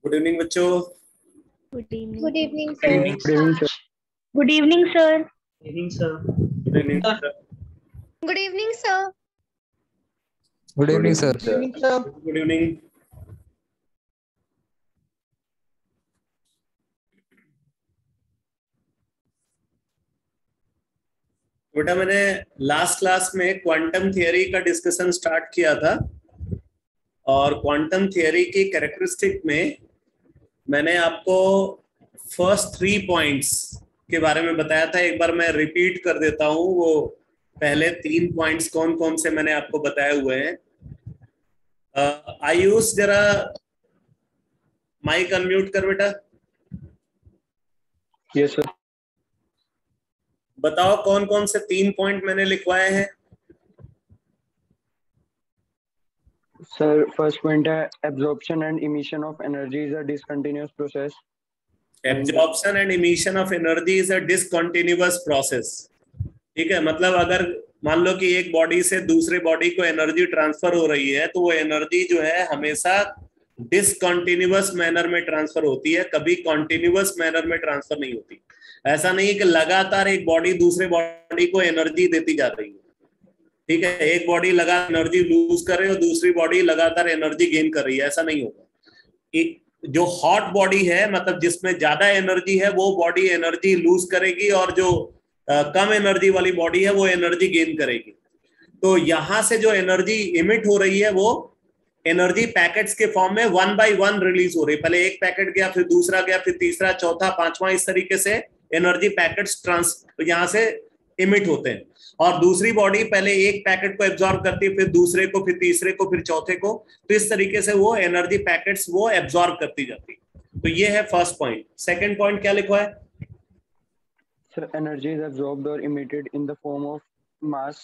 Good evening बच्चों। Good evening Good evening, Good sir. evening, sir. Good evening sir. Good evening, sir. Good evening sir. Good evening, sir. Good evening, sir. Good evening, sir. Good evening. बेटा मैंने last class में quantum theory का discussion start किया था और quantum theory की characteristic में मैंने आपको फर्स्ट 3 पॉइंट्स के बारे में बताया था। एक बार मैं रिपीट कर देता हूं, वो पहले 3 पॉइंट्स कौन कौन से मैंने आपको बताए हुए हैं। आयुष जरा माइक अनम्यूट कर बेटा। Yes, sir. बताओ कौन कौन से 3 पॉइंट मैंने लिखवाए हैं। Sir, first point है absorption and emission of energy is a discontinuous process. Absorption and emission of energy is a discontinuous process. ठीक है, मतलब अगर मान लो कि एक बॉडी से दूसरे बॉडी को एनर्जी ट्रांसफर हो रही है तो वो एनर्जी जो है हमेशा डिसकंटिन्यूअस मैनर में ट्रांसफर होती है, कभी कॉन्टिन्यूअस मैनर में ट्रांसफर नहीं होती। ऐसा नहीं है कि लगातार एक बॉडी दूसरे बॉडी को एनर्जी देती जा रही है। ठीक है, एक बॉडी लगातार एनर्जी लूज कर रही है और दूसरी बॉडी लगातार एनर्जी गेन कर रही है, ऐसा नहीं होगा। जो हॉट बॉडी है, मतलब जिसमें ज्यादा एनर्जी है, वो बॉडी एनर्जी लूज करेगी और जो कम एनर्जी वाली बॉडी है वो एनर्जी गेन करेगी। तो यहां से जो एनर्जी इमिट हो रही है वो एनर्जी पैकेट्स के फॉर्म में 1 by 1 रिलीज हो रही है। पहले एक पैकेट गया, फिर दूसरा गया, फिर तीसरा, चौथा, पांचवा, इस तरीके से एनर्जी पैकेट्स यहां से इमिट होते हैं। और दूसरी बॉडी पहले एक पैकेट को एब्जॉर्ब करती है, फिर दूसरे को, फिर तीसरे को, फिर चौथे को। तो इस तरीके से वो एनर्जी पैकेट्स वो एब्जॉर्ब करती जाती है। तो ये है फर्स्ट पॉइंट। सेकंड पॉइंट क्या लिखा है? Sir, energy is absorbed or emitted in the form of mass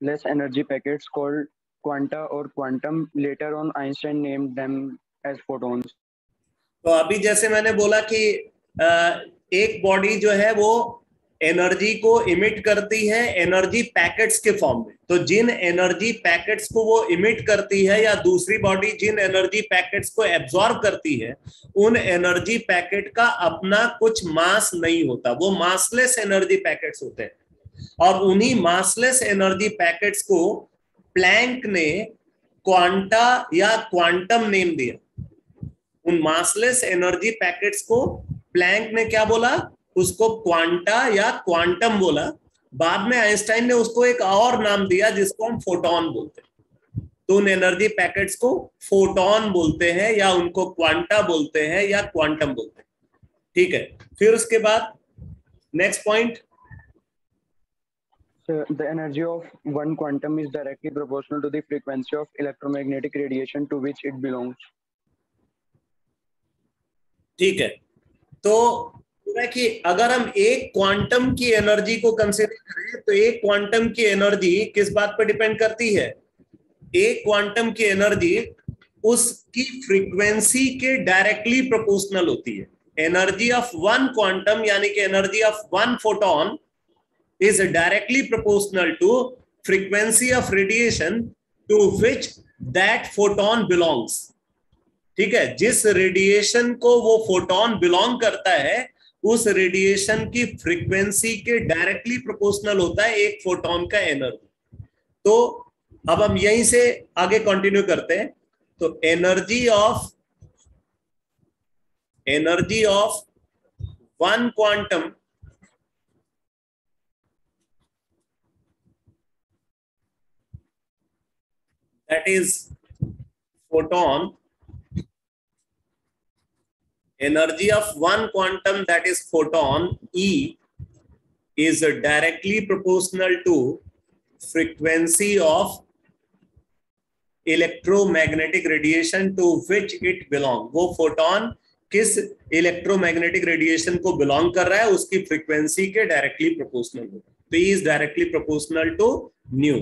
less energy packets called quanta or quantum. Later on, Einstein named them as photons. तो अभी जैसे मैंने बोला कि एक बॉडी जो है वो एनर्जी को इमिट करती है एनर्जी पैकेट्स के फॉर्म में। तो जिन एनर्जी पैकेट्स को वो इमिट करती है या दूसरी बॉडी जिन एनर्जी पैकेट्स को एब्जॉर्ब करती है, उन एनर्जी पैकेट का अपना कुछ मास नहीं होता, वो मासलेस एनर्जी पैकेट्स होते हैं। और उन्हीं मासलेस एनर्जी पैकेट्स को प्लैंक ने क्वांटा या क्वांटम नेम दिया। उन मासलेस एनर्जी पैकेट्स को प्लैंक ने क्या बोला? उसको क्वांटा या क्वांटम बोला। बाद में आइंस्टाइन ने उसको एक और नाम दिया जिसको हम फोटॉन बोलते हैं। तो उन एनर्जी पैकेट्स को फोटॉन बोलते हैं या उनको क्वांटा बोलते हैं या क्वांटम बोलते हैं। ठीक है, फिर उसके बाद next point. So, the energy of one quantum is directly proportional to the frequency of electromagnetic radiation to which it belongs. ठीक है, तो कि अगर हम एक क्वांटम की एनर्जी को कंसीडर करें तो एक क्वांटम की एनर्जी किस बात पर डिपेंड करती है? एक क्वांटम की एनर्जी उसकी फ्रीक्वेंसी के डायरेक्टली प्रोपोर्शनल होती है। एनर्जी ऑफ वन क्वांटम यानी कि energy of one photon is directly proportional to frequency of radiation to which that photon belongs. ठीक है, जिस रेडिएशन को वो फोटोन बिलोंग करता है उस रेडिएशन की फ्रीक्वेंसी के डायरेक्टली प्रोपोर्शनल होता है एक फोटोन का एनर्जी। तो अब हम यहीं से आगे कंटिन्यू करते हैं। तो energy of one quantum that is photon, energy of one quantum that is photon E is directly proportional to frequency of electromagnetic radiation to which it belong. वो photon किस इलेक्ट्रोमैग्नेटिक रेडिएशन को belong कर रहा है उसकी frequency के directly proportional होगा। तो E is directly proportional to nu।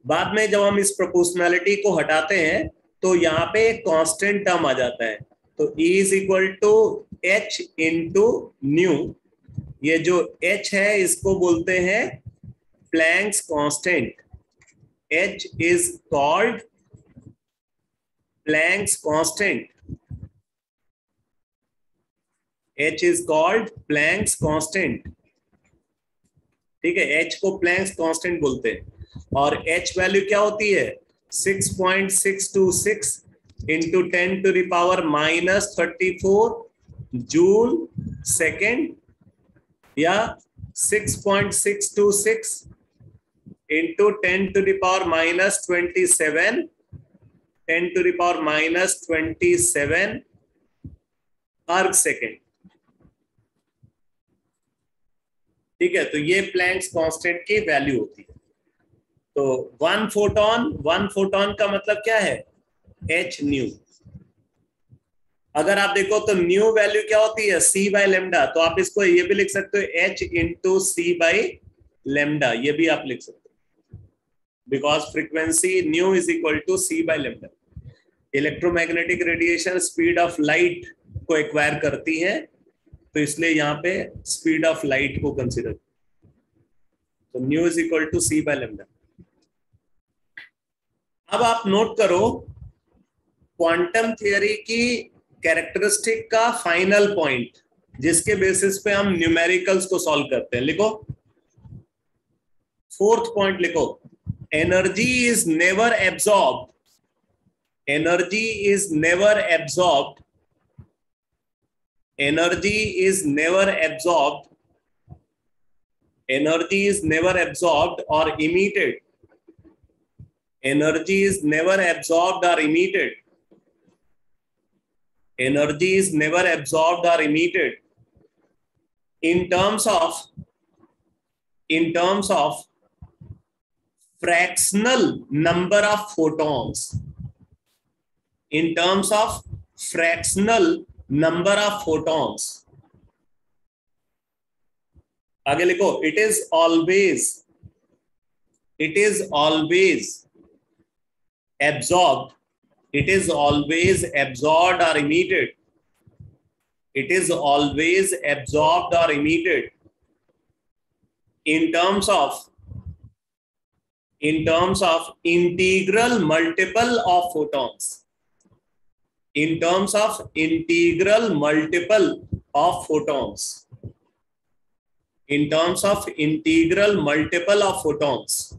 बाद में जब हम इस प्रोपोर्शनैलिटी को हटाते हैं तो यहाँ पे एक कांस्टेंट टर्म आ जाता है। तो E is equal to H into nu. ये जो H है इसको बोलते हैं Planck's constant. H is called Planck's constant. H is called Planck's constant. ठीक है, H को Planck's constant बोलते हैं, और H वैल्यू क्या होती है? 6.626 into 10 to the power minus 34 joule second, या 6.626 into 10 to the power minus 27, 10 to the power minus 27 अर्ग सेकेंड। ठीक है, तो ये प्लैंक्स कांस्टेंट की वैल्यू होती है। तो वन फोटोन का मतलब क्या है? h new. अगर आप देखो तो न्यू वैल्यू क्या होती है? c by lambda. तो आप इसको ये भी लिख सकते हो h into C by lambda, ये भी आप लिख सकते हो, because frequency nu is equal to C by lambda. Electromagnetic radiation speed of light को एक्वायर करती है, तो इसलिए यहाँ पे स्पीड ऑफ लाइट को कंसिडर, तो nu is equal to C by lambda. अब आप नोट करो क्वांटम थियरी की कैरेक्टरिस्टिक का फाइनल पॉइंट, जिसके बेसिस पे हम न्यूमेरिकल्स को सॉल्व करते हैं। लिखो, फोर्थ पॉइंट लिखो, energy is never absorbed, energy is never absorbed, energy is never absorbed, energy is never absorbed or emitted, energy is never absorbed or emitted, energy is never absorbed or emitted in terms of fractional number of photons, in terms of fractional number of photons। आगे लिखो, it is always absorbed, it is always absorbed or emitted, it is always absorbed or emitted in terms of integral multiple of photons, in terms of integral multiple of photons, in terms of integral multiple of photons।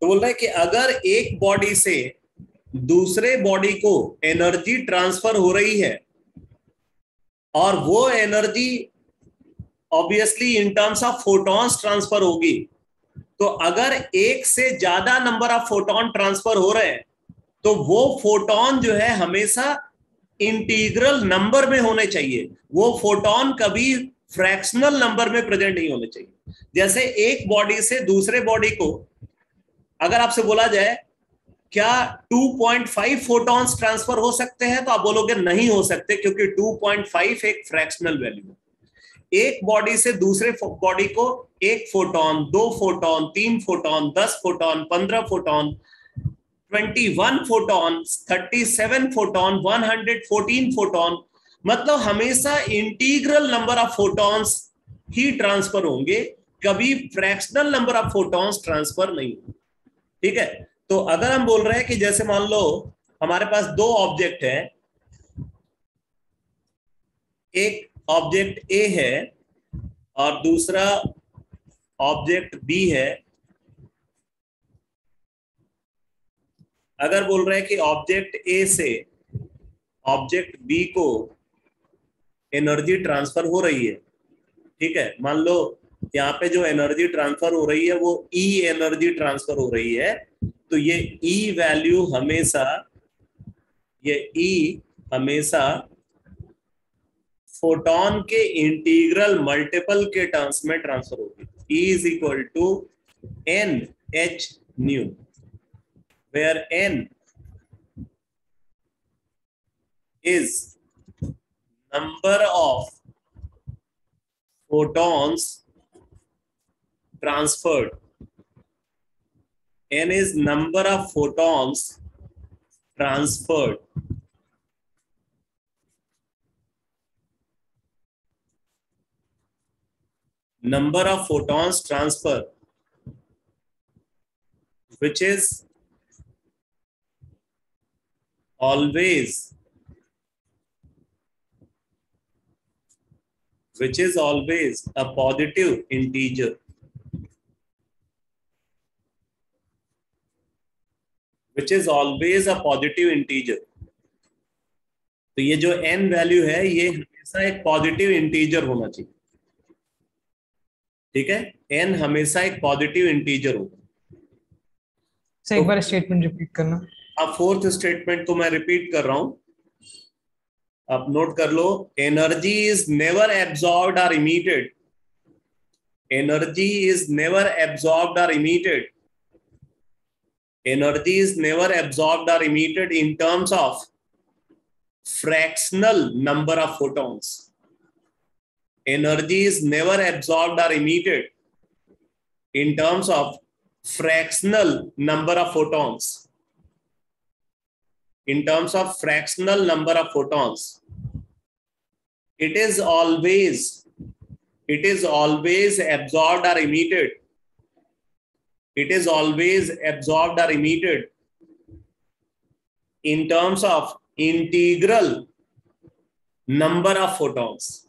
तो बोल रहा है कि अगर एक body से दूसरे body को एनर्जी ट्रांसफर हो रही है, और वो energy obviously in terms of photons transfer होगी, तो अगर एक से ज्यादा नंबर ऑफ फोटोन ट्रांसफर हो रहे हैं, तो वो फोटोन जो है हमेशा इंटीग्रल नंबर में होने चाहिए, वो फोटोन कभी फ्रैक्शनल नंबर में प्रेजेंट नहीं होने चाहिए। जैसे एक बॉडी से दूसरे बॉडी को अगर आपसे बोला जाए क्या 2.5 फोटॉन्स ट्रांसफर हो सकते हैं, तो आप बोलोगे नहीं हो सकते, क्योंकि 2.5 एक फ्रैक्शनल वैल्यू है। एक बॉडी से दूसरे बॉडी को 1 photon, 2 photon, 3 photon, 10 photon, 15 photon, 21 photon, 37 photon, 114 photon, मतलब हमेशा integral number of photons he transfer होंगे, कभी fractional number of photons transfer नहीं होंगे। ठीक है, तो अगर हम बोल रहे हैं कि जैसे मान लो हमारे पास दो ऑब्जेक्ट है, एक ऑब्जेक्ट ए है और दूसरा ऑब्जेक्ट बी है। अगर बोल रहे हैं कि ऑब्जेक्ट ए से ऑब्जेक्ट बी को एनर्जी ट्रांसफर हो रही है, ठीक है, मान लो यहाँ पे जो एनर्जी ट्रांसफर हो रही है वो ई एनर्जी ट्रांसफर हो रही है, तो ये ई वैल्यू हमेशा फोटोन के इंटीग्रल मल्टीपल के टर्म्स में ट्रांसफर होगी। E is equal to N H nu, where n is number of photons transferred, n is number of photons transferred, number of photons transfer, which is always which is always a positive integer. Which is always a positive integer. तो ये जो n value है ये हमेशा एक positive integer होना चाहिए, ठीक है। n हमेशा एक पॉजिटिव इंटीजर होगा। सर एक बार स्टेटमेंट रिपीट करना। अब फोर्थ स्टेटमेंट को मैं रिपीट कर रहा हूं, आप नोट कर लो। एनर्जी इज नेवर एब्जॉर्ब्ड और emitted. Energy is never absorbed और emitted. Energy is never absorbed or emitted in terms of fractional number of photons. Energy is never absorbed or emitted in terms of fractional number of photons. In terms of fractional number of photons. It is always absorbed or emitted. It is always absorbed or emitted in terms of integral number of photons.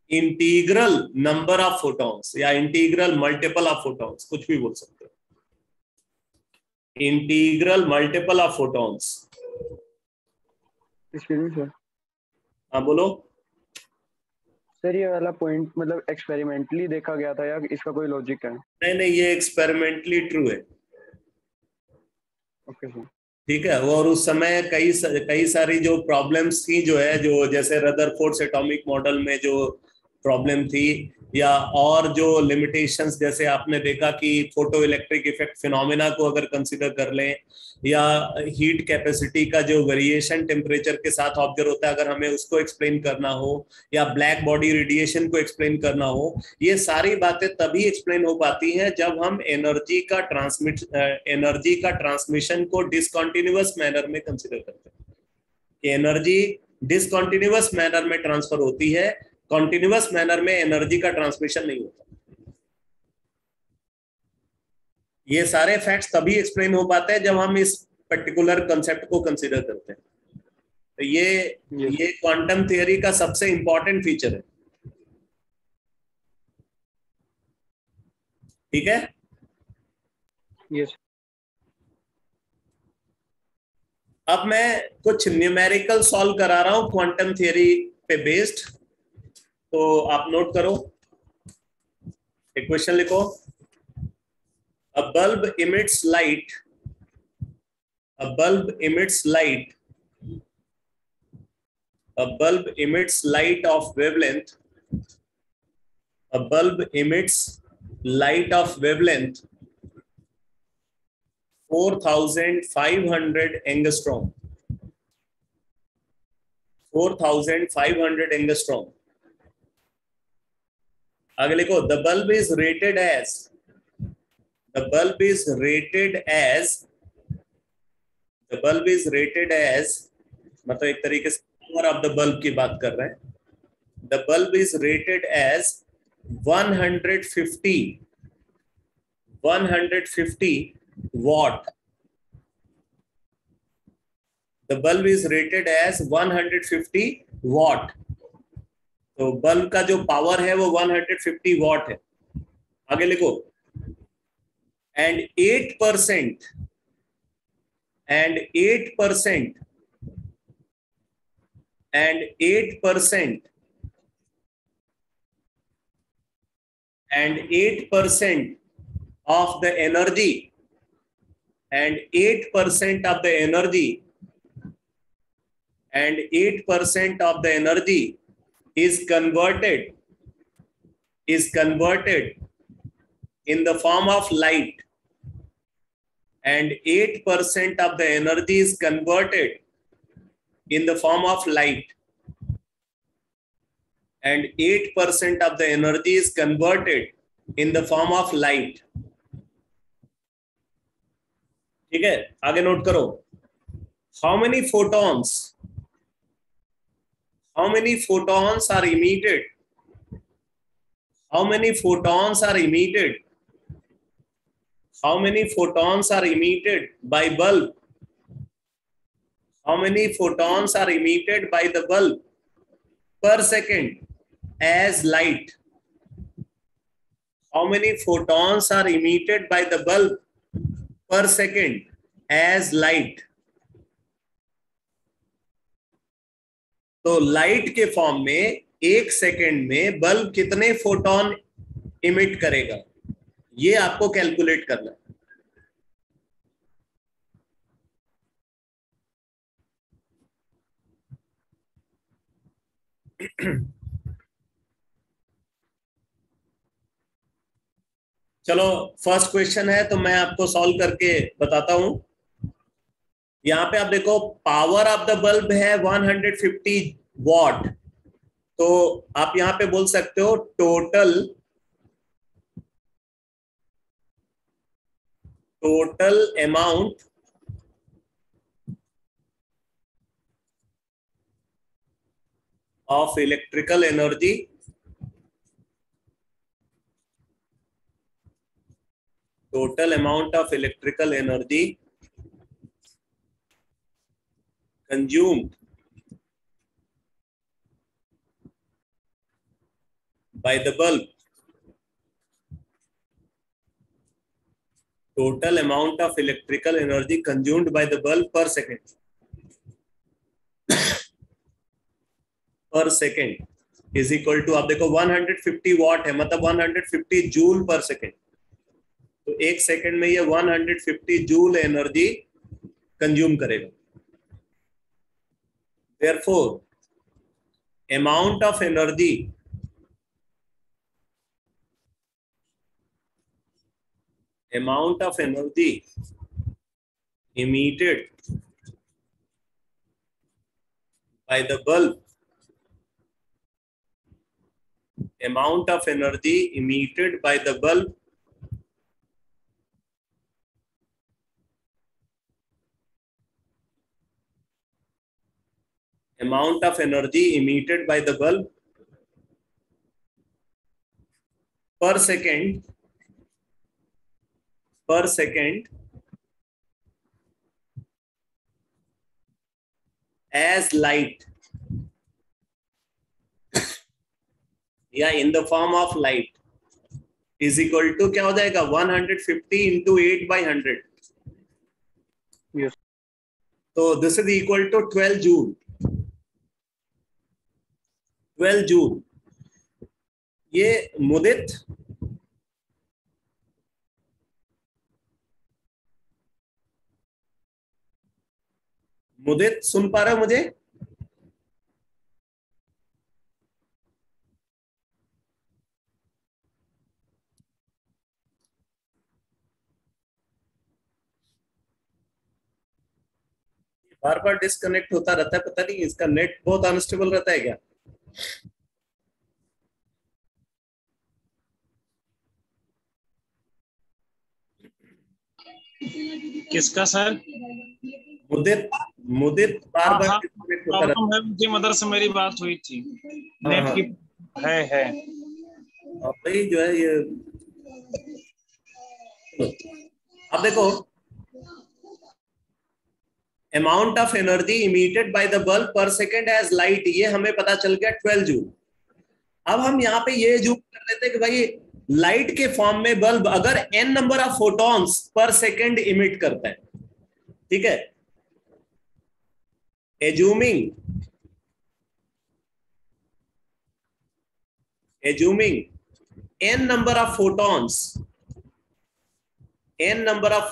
Integral number of photons या integral multiple of photons, कुछ भी बोल सकते हो। Integral multiple of photons. Sir हाँ बोलो। Sir ये वाला पॉइंट मतलब एक्सपेरिमेंटली देखा गया था या इसका कोई लॉजिक है? नहीं, ये एक्सपेरिमेंटली ट्रू है। ओके सर, ठीक है। और उस समय कई सारी जो प्रॉब्लम्स थी, जो है जो जैसे रदरफोर्ड्स एटॉमिक मॉडल में जो प्रॉब्लम थी, या और जो लिमिटेशंस, जैसे आपने देखा कि फोटो इलेक्ट्रिक इफेक्ट फिनोमेना को अगर कंसीडर कर लें, या हीट कैपेसिटी का जो वेरिएशन टेम्परेचर के साथ ऑब्जर्व होता है, अगर हमें उसको एक्सप्लेन करना हो, या ब्लैक बॉडी रेडिएशन को एक्सप्लेन करना हो, ये सारी बातें तभी एक्सप्लेन हो पाती हैं जब हम एनर्जी का ट्रांसमिशन को डिसकंटिन्यूअस मैनर में कंसीडर करते हैं। एनर्जी डिसकंटिन्यूअस मैनर में ट्रांसफर होती है, कॉन्टिन्यूअस मैनर में एनर्जी का ट्रांसमिशन नहीं होता। ये सारे फैक्ट्स तभी एक्सप्लेन हो पाते हैं जब हम इस पर्टिकुलर कंसेप्ट को कंसीडर करते हैं। तो ये क्वांटम थियरी का सबसे इंपॉर्टेंट फीचर है, ठीक है। यस। अब मैं कुछ न्यूमेरिकल सॉल्व करा रहा हूं क्वांटम थियरी पे बेस्ड, तो आप नोट करो। एक क्वेश्चन लिखो। A bulb emits light. A bulb emits light. A bulb emits light of wavelength. A bulb emits light of wavelength 4,500 angstrom. 4,500 angstrom. आगे लिखो। The bulb is rated as मतलब एक तरीके से पावर ऑफ द बल्ब की बात कर रहे हैं। The bulb is rated as 150 watt. The bulb is rated as 150 watt. तो बल्ब का जो पावर है वो 150 वॉट है। आगे लिखो। and 8% of the energy, and 8% of the energy is converted in the form of light, and 8% of the energy is converted in the form of light, and 8% of the energy is converted in the form of light. ठीक है, आगे note करो। How many photons are emitted? How many photons are emitted? How many photons are emitted by bulb? How many photons are emitted by the bulb per second? as light, how many photons are emitted by the bulb per second as light? तो light के form में 1 second में bulb कितने photon emit करेगा, ये आपको calculate करना है। चलो फर्स्ट क्वेश्चन है तो मैं आपको सॉल्व करके बताता हूं। यहां पे आप देखो पावर ऑफ द बल्ब है 150 वॉट, तो आप यहां पे बोल सकते हो total amount of electrical energy consumed by the bulb, total amount of electrical energy consumed by the bulb per second is equal to, आप देखो 150 वॉट है, मतलब 150 जूल पर सेकेंड, तो 1 सेकेंड में ये 150 जूल एनर्जी कंज्यूम करेगा। Therefore, amount of energy emitted by the bulb, amount of energy emitted by the bulb per second as light या in the form of light is equal to क्या हो जाएगा 150 into 8/100, Yes. तो this is equal to 12 joule. 12 joule ये मुदित सुन पा रहे हो मुझे? बार बार डिस्कनेक्ट होता रहता है, पता नहीं इसका नेट बहुत अनस्टेबल रहता है क्या? किसका सर? मुदित बार बार डिस्कनेक्ट होता रहता है। प्रॉब्लम है, उनकी मदर से मेरी बात हुई थी, नेट की है। भाई जो है ये अब देखो amount of energy emitted by the bulb पर सेकेंड एज लाइट, ये हमें पता चल गया 12 जूल। अब हम यहाँ पे ये जूम कर लेते हैं कि भाई लाइट के फॉर्म में बल्ब अगर n number of photons per second emit करता है, ठीक है, assuming n number of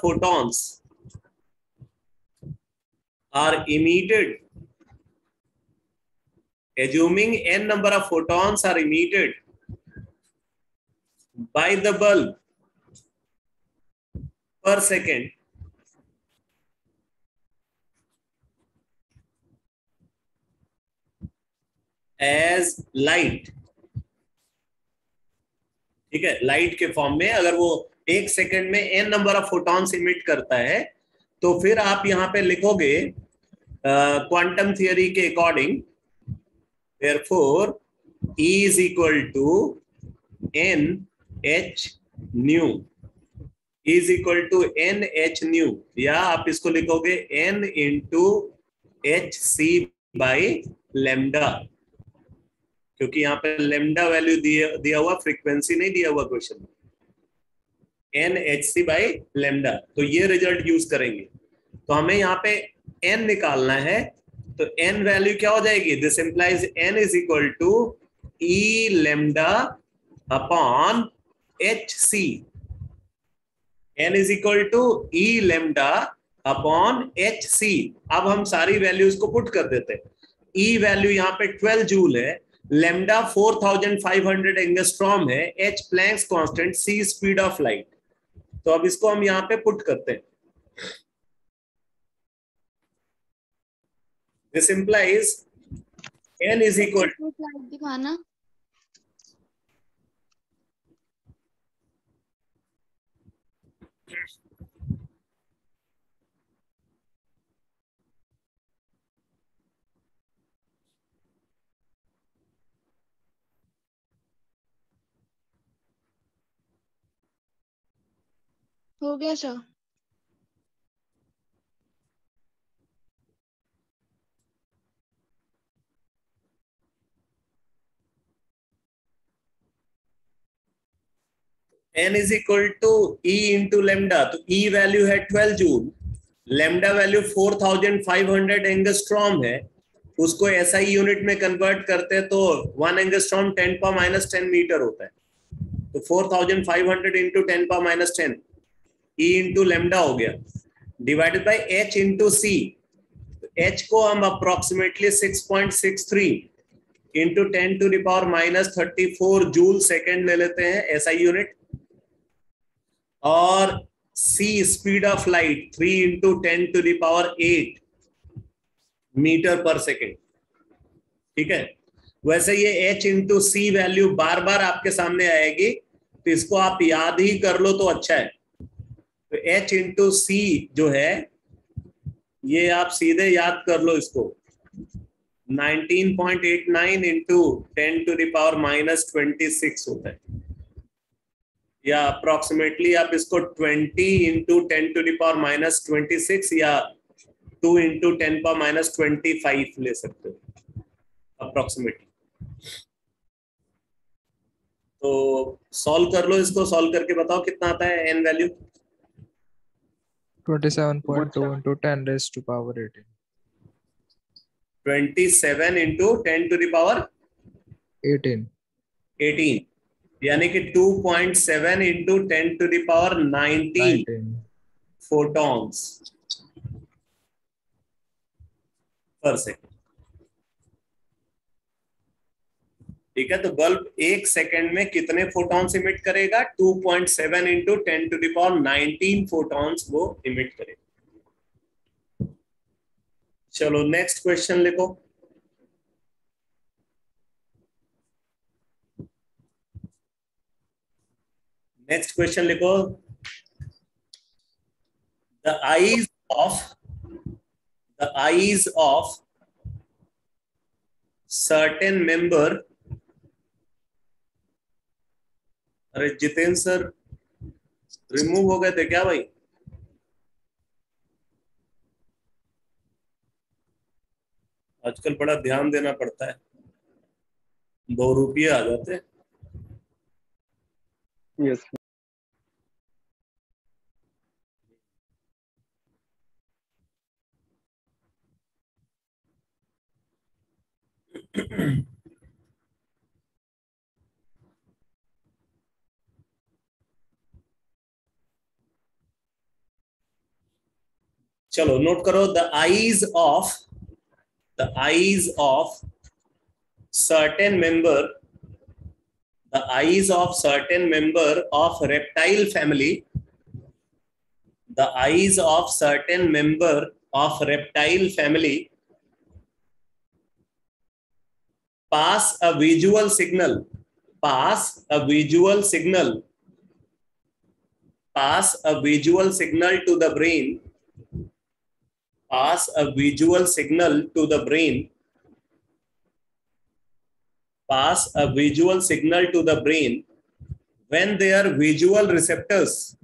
photons are emitted, assuming n number of photons are emitted by the bulb per second, as light, ठीक है, light के form में अगर वो 1 सेकेंड में n number of photons emit करता है, तो फिर आप यहां पे लिखोगे क्वांटम थियरी के according, therefore E is equal to NH nu, is equal to NH nu, या आप इसको लिखोगे N into HC by lambda, क्योंकि यहाँ पे लेमडा वैल्यू दिया हुआ, फ्रीक्वेंसी नहीं दिया हुआ क्वेश्चन में, NHC बाई लेमडा। तो ये रिजल्ट यूज करेंगे। तो हमें यहाँ पे n निकालना है, तो n वैल्यू क्या हो जाएगी? This implies n is equal to E lambda upon HC। n is equal to E lambda upon HC। अब हम सारी वैल्यूज को पुट कर देते हैं। E वैल्यू यहाँ पे 12 जूल है, लेमडा 4500 एंगस्ट्रॉम है, H Planck's constant, C speed of light. तो अब इसको हम यहाँ पे पुट करते हैं। This implies n is equal दिखाना। हो गया sir. n is equal to E into lambda. तो E वैल्यू है 12 जूल, लेमडा वैल्यू 4500 एंगस्ट्रॉम है, उसको SI यूनिट में कन्वर्ट करते हैं तो 1 एंगस्ट्रॉम 10⁻⁻10 मीटर होता है। तो 4500 इंटू 10⁻⁻10 E इंटू लेमडा हो गया, divided by H into C। H को हम अप्रोक्सीमेटली 6.63 इंटू 10⁻⁻34 जूल सेकेंड ले लेते हैं SI यूनिट, और C speed of light 3 into 10⁸ metre पर सेकेंड। ठीक है, वैसे ये H इंटू C वैल्यू बार बार आपके सामने आएगी, तो इसको आप याद ही कर लो तो अच्छा है। तो H इंटू C जो है ये आप सीधे याद कर लो, इसको 19.89 इंटू 10⁻⁻26 होता है, या अप्रोक्सीमेटली आप इसको 20 इंटू 10⁻⁻26 या 2 इंटू 10⁻25 ले सकते हो अप्रोक्सीमेटली। तो सॉल्व कर लो इसको, सॉल्व करके बताओ कितना आता है n value. 27.2 into 10 raised to power 18. 27 into 10⁻18 यानी कि 2.7 इंटू 10⁻19 फोटॉन्स पर सेकेंड। ठीक है, तो बल्ब 1 सेकेंड में कितने फोटॉन्स इमिट करेगा? 2.7 इंटू 10⁻19 फोटॉन्स वो इमिट करेगा। चलो नेक्स्ट क्वेश्चन लिखो। नेक्स्ट क्वेश्चन लिखो। The eyes of certain member। अरे जितेंद्र सर रिमूव हो गए थे क्या भाई? आजकल बड़ा ध्यान देना पड़ता है, 2 रुपये आ जाते हैं। यस चलो नोट करो। The eyes of certain member of reptile family, the eyes of certain member of reptile family pass a visual signal to the brain, when their visual receptors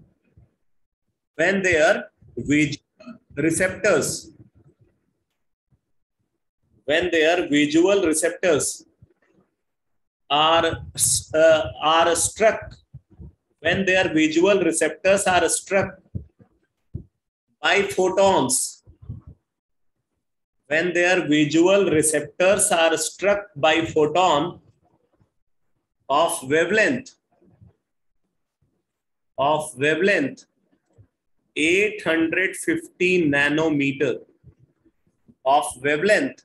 are struck when their visual receptors are struck by photons. When their visual receptors are struck by photon of wavelength 850 nanometer, of wavelength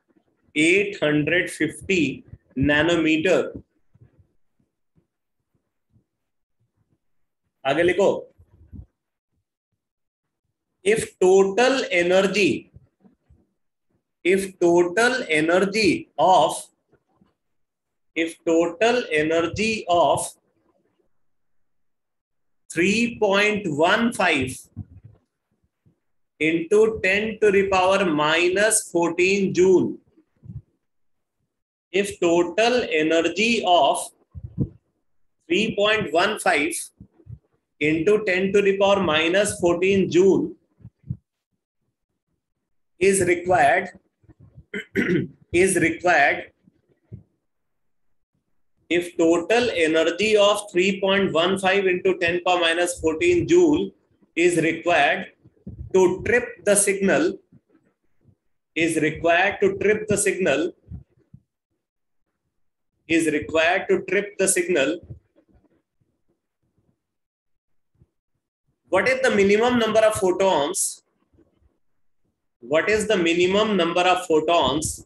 850 nanometer. आगे लिखो, if total energy of 3.15 into 10 to the power minus 14 joule, if total energy of 3.15 into 10 to the power minus 14 joule is required if total energy of 3.15 into 10 power minus 14 joule is required to trip the signal, what is the minimum number of photons? What is the minimum number of photons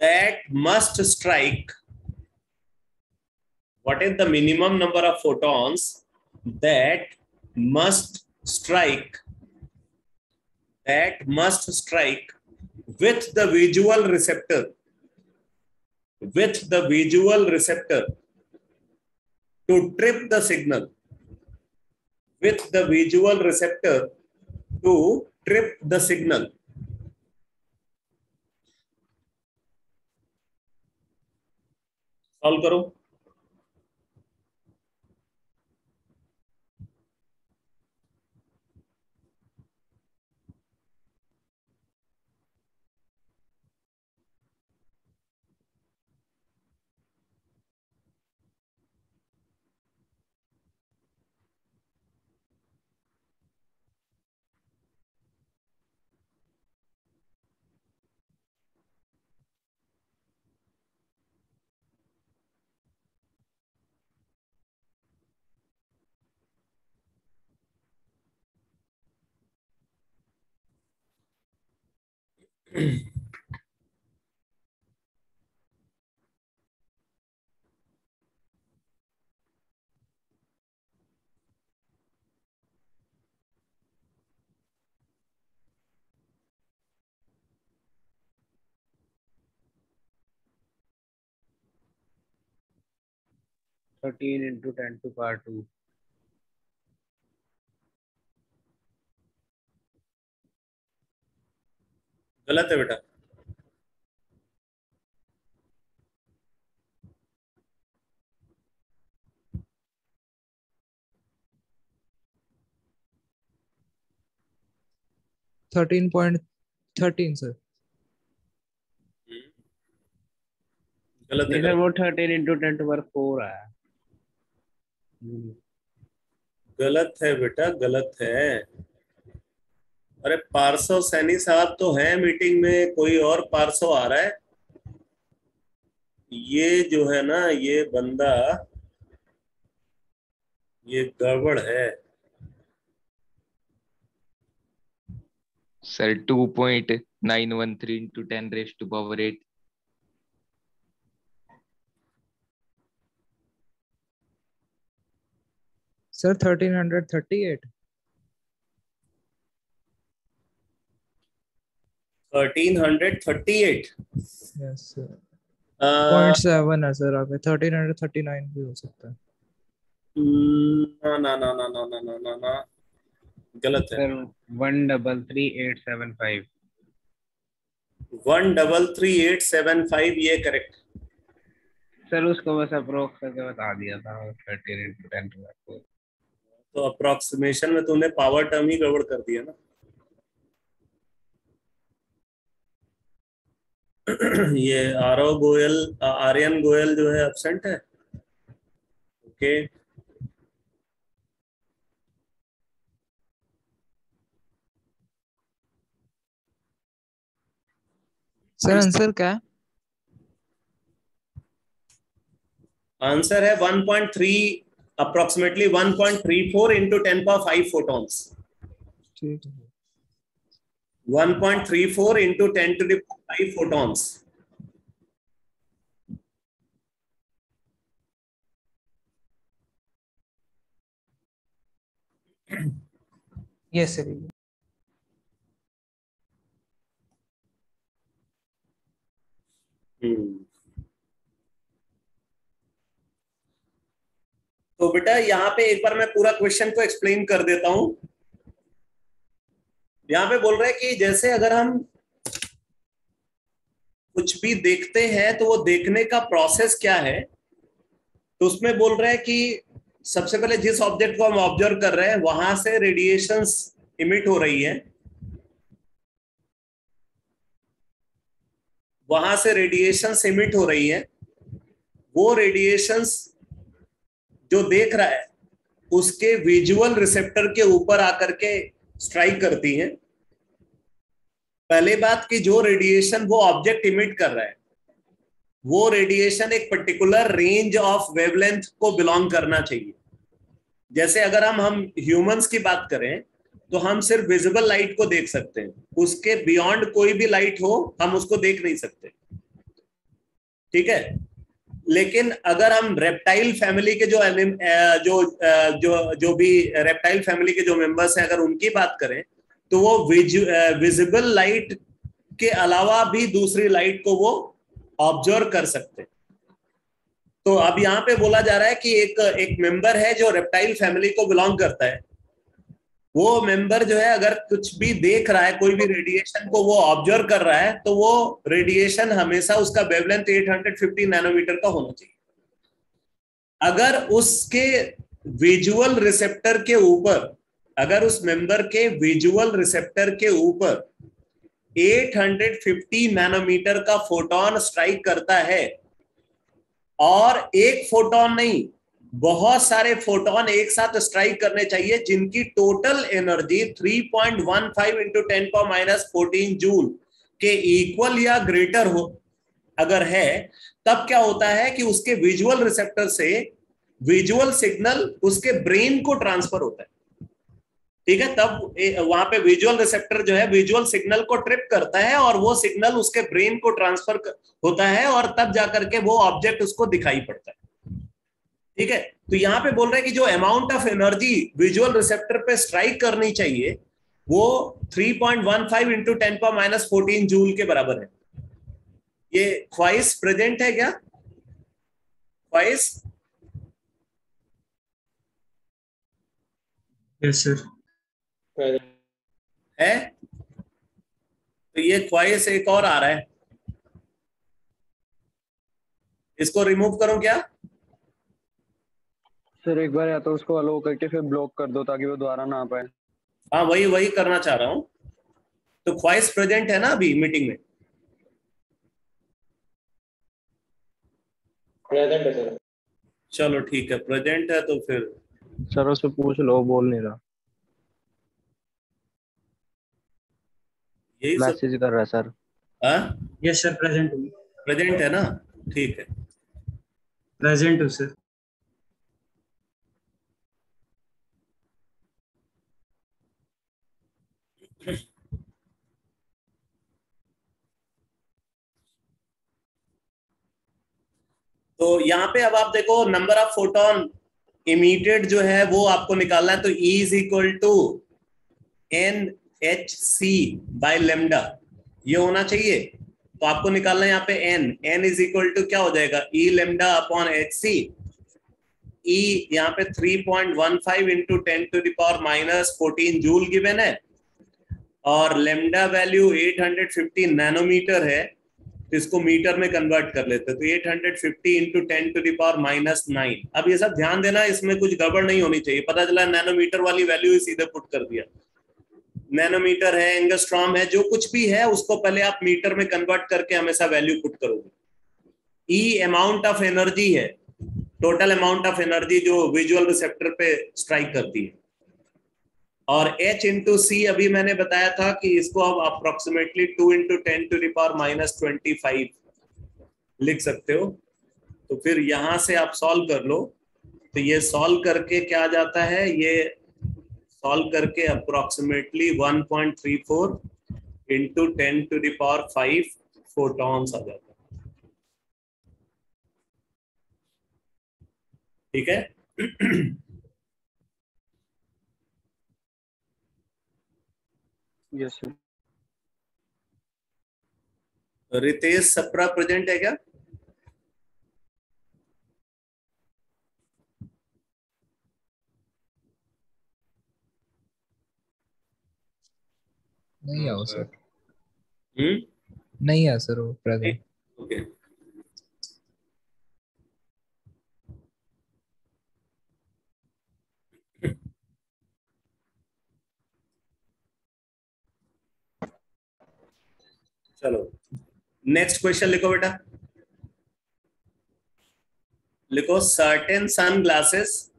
that must strike? What is the minimum number of photons that must strike with the visual receptor to trip the signal? With the visual receptor to trip the signal. Solve करो. into 10 to power 2. गलत है बेटा. Thirteen point 13 sir. गलत है. वो 13 into 10 to power 4 है. गलत है बेटा, गलत है. अरे पार्सो सैनी साहब तो हैं मीटिंग में, कोई और पार्सो आ रहा है. ये जो है ना, ये बंदा, ये गड़बड़ है. Sir 2.913 into 10 raised to power 8. Sir 1338. 1338. Yes sir. 0.7 है सर. आगे 1339 भी हो सकता है. ना ना ना ना ना ना ना ना ना, गलत है. 133875. 133875 ये करेक्ट. सर उसको बस अप्रोक्स करके बता दिया था. 13 into 10 to power 4. तो अप्रोक्सीमेशन में तूने पावर टर्म ही गड़बड़ कर दिया ना. ये आरव गोयल, आर्यन गोयल जो है एब्सेंट है। ओके, सर आंसर क्या है? आंसर है 1.3, अप्रोक्सीमेटली 1.34 इंटू 10⁵ फोटॉन्स। ठीक है। 1.34 इंटू 10⁵ फोटॉन्स। Yes sir. तो बेटा यहाँ पे एक बार मैं पूरा क्वेश्चन को एक्सप्लेन कर देता हूं। यहाँ पे बोल रहे हैं कि जैसे अगर हम कुछ भी देखते हैं तो वो देखने का प्रोसेस क्या है, तो उसमें बोल रहे हैं कि सबसे पहले जिस ऑब्जेक्ट को हम ऑब्जर्व कर रहे हैं वहां से रेडिएशंस इमिट हो रही है, वहां से रेडिएशंस इमिट हो रही है। वो रेडिएशंस जो देख रहा है उसके विजुअल रिसेप्टर के ऊपर आकर के स्ट्राइक करती हैं। पहले बात कि जो रेडिएशन वो ऑब्जेक्ट इमिट कर रहा है वो रेडिएशन एक पर्टिकुलर रेंज ऑफ वेवलेंथ को बिलोंग करना चाहिए। जैसे अगर हम ह्यूमंस की बात करें तो हम सिर्फ विजिबल लाइट को देख सकते हैं, उसके बियॉन्ड कोई भी लाइट हो हम उसको देख नहीं सकते, ठीक है। लेकिन अगर हम रेप्टाइल फैमिली के जो भी रेप्टाइल फैमिली के जो मेंबर्स हैं अगर उनकी बात करें तो वो विजिबल लाइट के अलावा भी दूसरी लाइट को वो ऑब्जर्व कर सकते हैं। तो अब यहाँ पे बोला जा रहा है कि एक मेंबर है जो रेप्टाइल फैमिली को बिलोंग करता है, वो मेंबर जो है अगर कुछ भी देख रहा है, कोई भी रेडिएशन को वो ऑब्जर्व कर रहा है, तो वो रेडिएशन हमेशा उसका वेवलेंथ 850 नैनोमीटर का होना चाहिए। अगर उसके विजुअल रिसेप्टर के ऊपर, अगर उस मेंबर के विजुअल रिसेप्टर के ऊपर 850 नैनोमीटर का फोटोन स्ट्राइक करता है, और एक फोटोन नहीं बहुत सारे फोटोन एक साथ स्ट्राइक करने चाहिए जिनकी टोटल एनर्जी 3.15 इंटू 10⁻14 जूल के इक्वल या ग्रेटर हो अगर है, तब क्या होता है कि उसके विजुअल रिसेप्टर से विजुअल सिग्नल उसके ब्रेन को ट्रांसफर होता है, ठीक है। तब वहां पे विजुअल रिसेप्टर जो है विजुअल सिग्नल को ट्रिप करता है और वो सिग्नल उसके ब्रेन को ट्रांसफर होता है और तब जाकर के वो ऑब्जेक्ट उसको दिखाई पड़ता है, ठीक है। तो यहाँ पे बोल रहे हैं कि जो amount of energy visual receptor पे स्ट्राइक करनी चाहिए वो 3.15 इंटू 10⁻14 जूल के बराबर है। ये ख्वाइस प्रेजेंट है क्या? ख्वाइस? यस सर है। तो ये ख्वाइस एक और आ रहा है, इसको रिमूव करूं क्या? सर एक बार या तो उसको अलो करके फिर ब्लॉक कर दो ताकि वो दोबारा ना आ पाए। हाँ वही करना चाह रहा हूं। तो ख्वाइस प्रेजेंट है ना अभी मीटिंग में? प्रेजेंट है सर। चलो ठीक है, प्रेजेंट है तो फिर सर उससे पूछ लो, बोल नहीं रहा, यही सब मैसेज कर रहा है सर। हाँ यस सर प्रेजेंट हूँ। प्रेजेंट है ना, ठीक है। प्रेजेंट हूँ सर। तो यहाँ पे अब आप देखो नंबर ऑफ फोटोन इमिटेड जो है वो आपको निकालना है, तो E is equal to NHC by lambda ये होना चाहिए। तो आपको निकालना है यहाँ पे N इज इक्वल टू क्या हो जाएगा, E lambda upon HC। E यहाँ पे 3.15 इंटू 10⁻⁻14 जूल गिवन है और लेमडा वैल्यू 850 नैनोमीटर है, तो इसको मीटर में कन्वर्ट कर लेते हैं। तो 850 इंटू 10⁻⁻9। अब ये सब ध्यान देना, इसमें कुछ गड़बड़ नहीं होनी चाहिए। पता चला नैनोमीटर वाली वैल्यू ही सीधे पुट कर दिया, नैनोमीटर है, एंगस्ट्रॉम है, जो कुछ भी है उसको पहले आप मीटर में कन्वर्ट करके हमेशा वैल्यू पुट करोगे। ई अमाउंट ऑफ एनर्जी है, टोटल अमाउंट ऑफ एनर्जी जो विजुअल रिसेप्टर पे स्ट्राइक करती है, और H इंटू सी अभी मैंने बताया था कि इसको आप अप्रोक्सीमेटली 2 इंटू 10⁻⁻25 लिख सकते हो। तो फिर यहां से आप सॉल्व कर लो, तो ये सॉल्व करके क्या आ जाता है, ये सॉल्व करके अप्रोक्सीमेटली 1.34 इंटू 10⁵ फोटॉन्स आ जाता है। ठीक है। Yes sir. Ritesh Sapra present है क्या? नहीं आओ सर, हम्म, नहीं है सर वो प्रेजेंट। ओके। चलो नेक्स्ट क्वेश्चन लिखो बेटा, लिखो सर्टेन सनग्लासेस,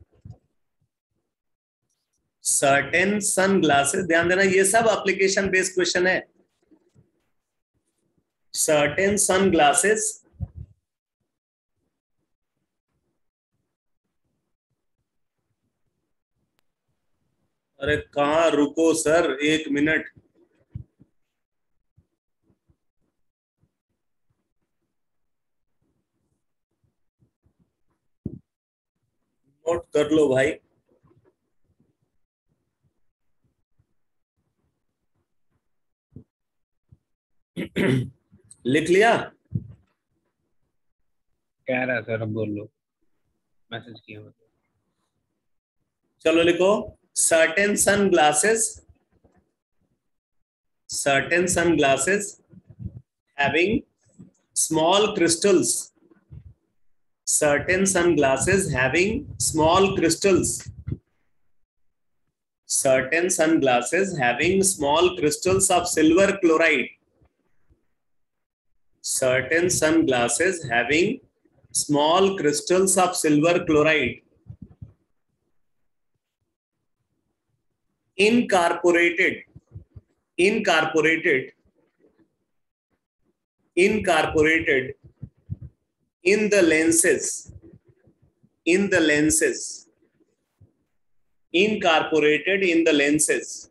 ध्यान देना ये सब एप्लीकेशन बेस्ड क्वेश्चन है। सर्टेन सनग्लासेस अरे कहाँ, रुको सर 1 मिनट। नोट कर लो भाई। लिख लिया? कह रहा है सर, अब बोलो, मैसेज किया मतलब। चलो लिखो, certain sunglasses having small crystals, certain sunglasses having small crystals, certain sunglasses having small crystals of silver chloride, certain sunglasses having small crystals of silver chloride incorporated in the lenses, incorporated in the lenses।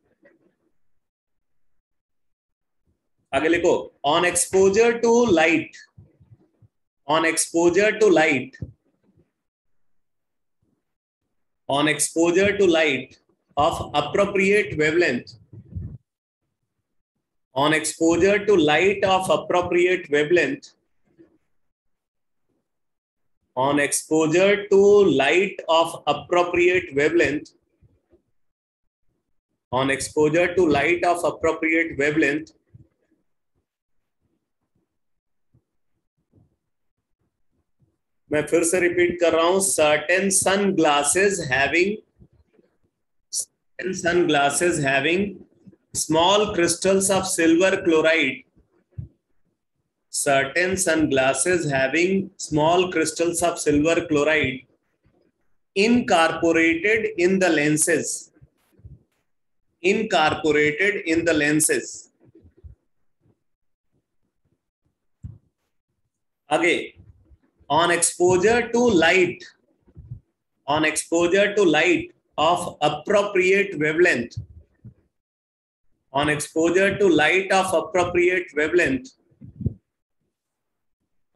आगे लिखो, on exposure to light of appropriate wavelength, on exposure to light of appropriate wavelength, on exposure to light of appropriate wavelength, on exposure to light of appropriate wavelength, मैं फिर से repeat कर रहा हूं, certain sunglasses having small crystals of silver chloride, certain sunglasses having small crystals of silver chloride incorporated in the lenses, आगे, on exposure to light of appropriate wavelength, on exposure to light of appropriate wavelength,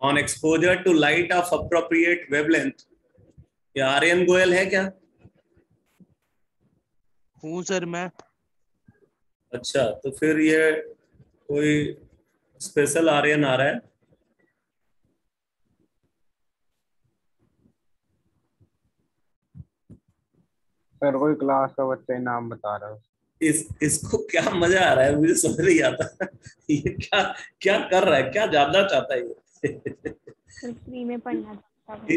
on exposure to light of appropriate wavelength। ये आर्यन गोयल है क्या? हूँ sir मैं। अच्छा, तो फिर ये कोई स्पेशल आर्यन आ रहा है। सर कोई क्लास का बच्चा ही नाम बता रहा है। इसको क्या मजा आ रहा है, मुझे समझ नहीं आता। ये क्या कर रहा है, क्या जानना चाहता है ये? फ्री में पढ़ना चाहता हूँ।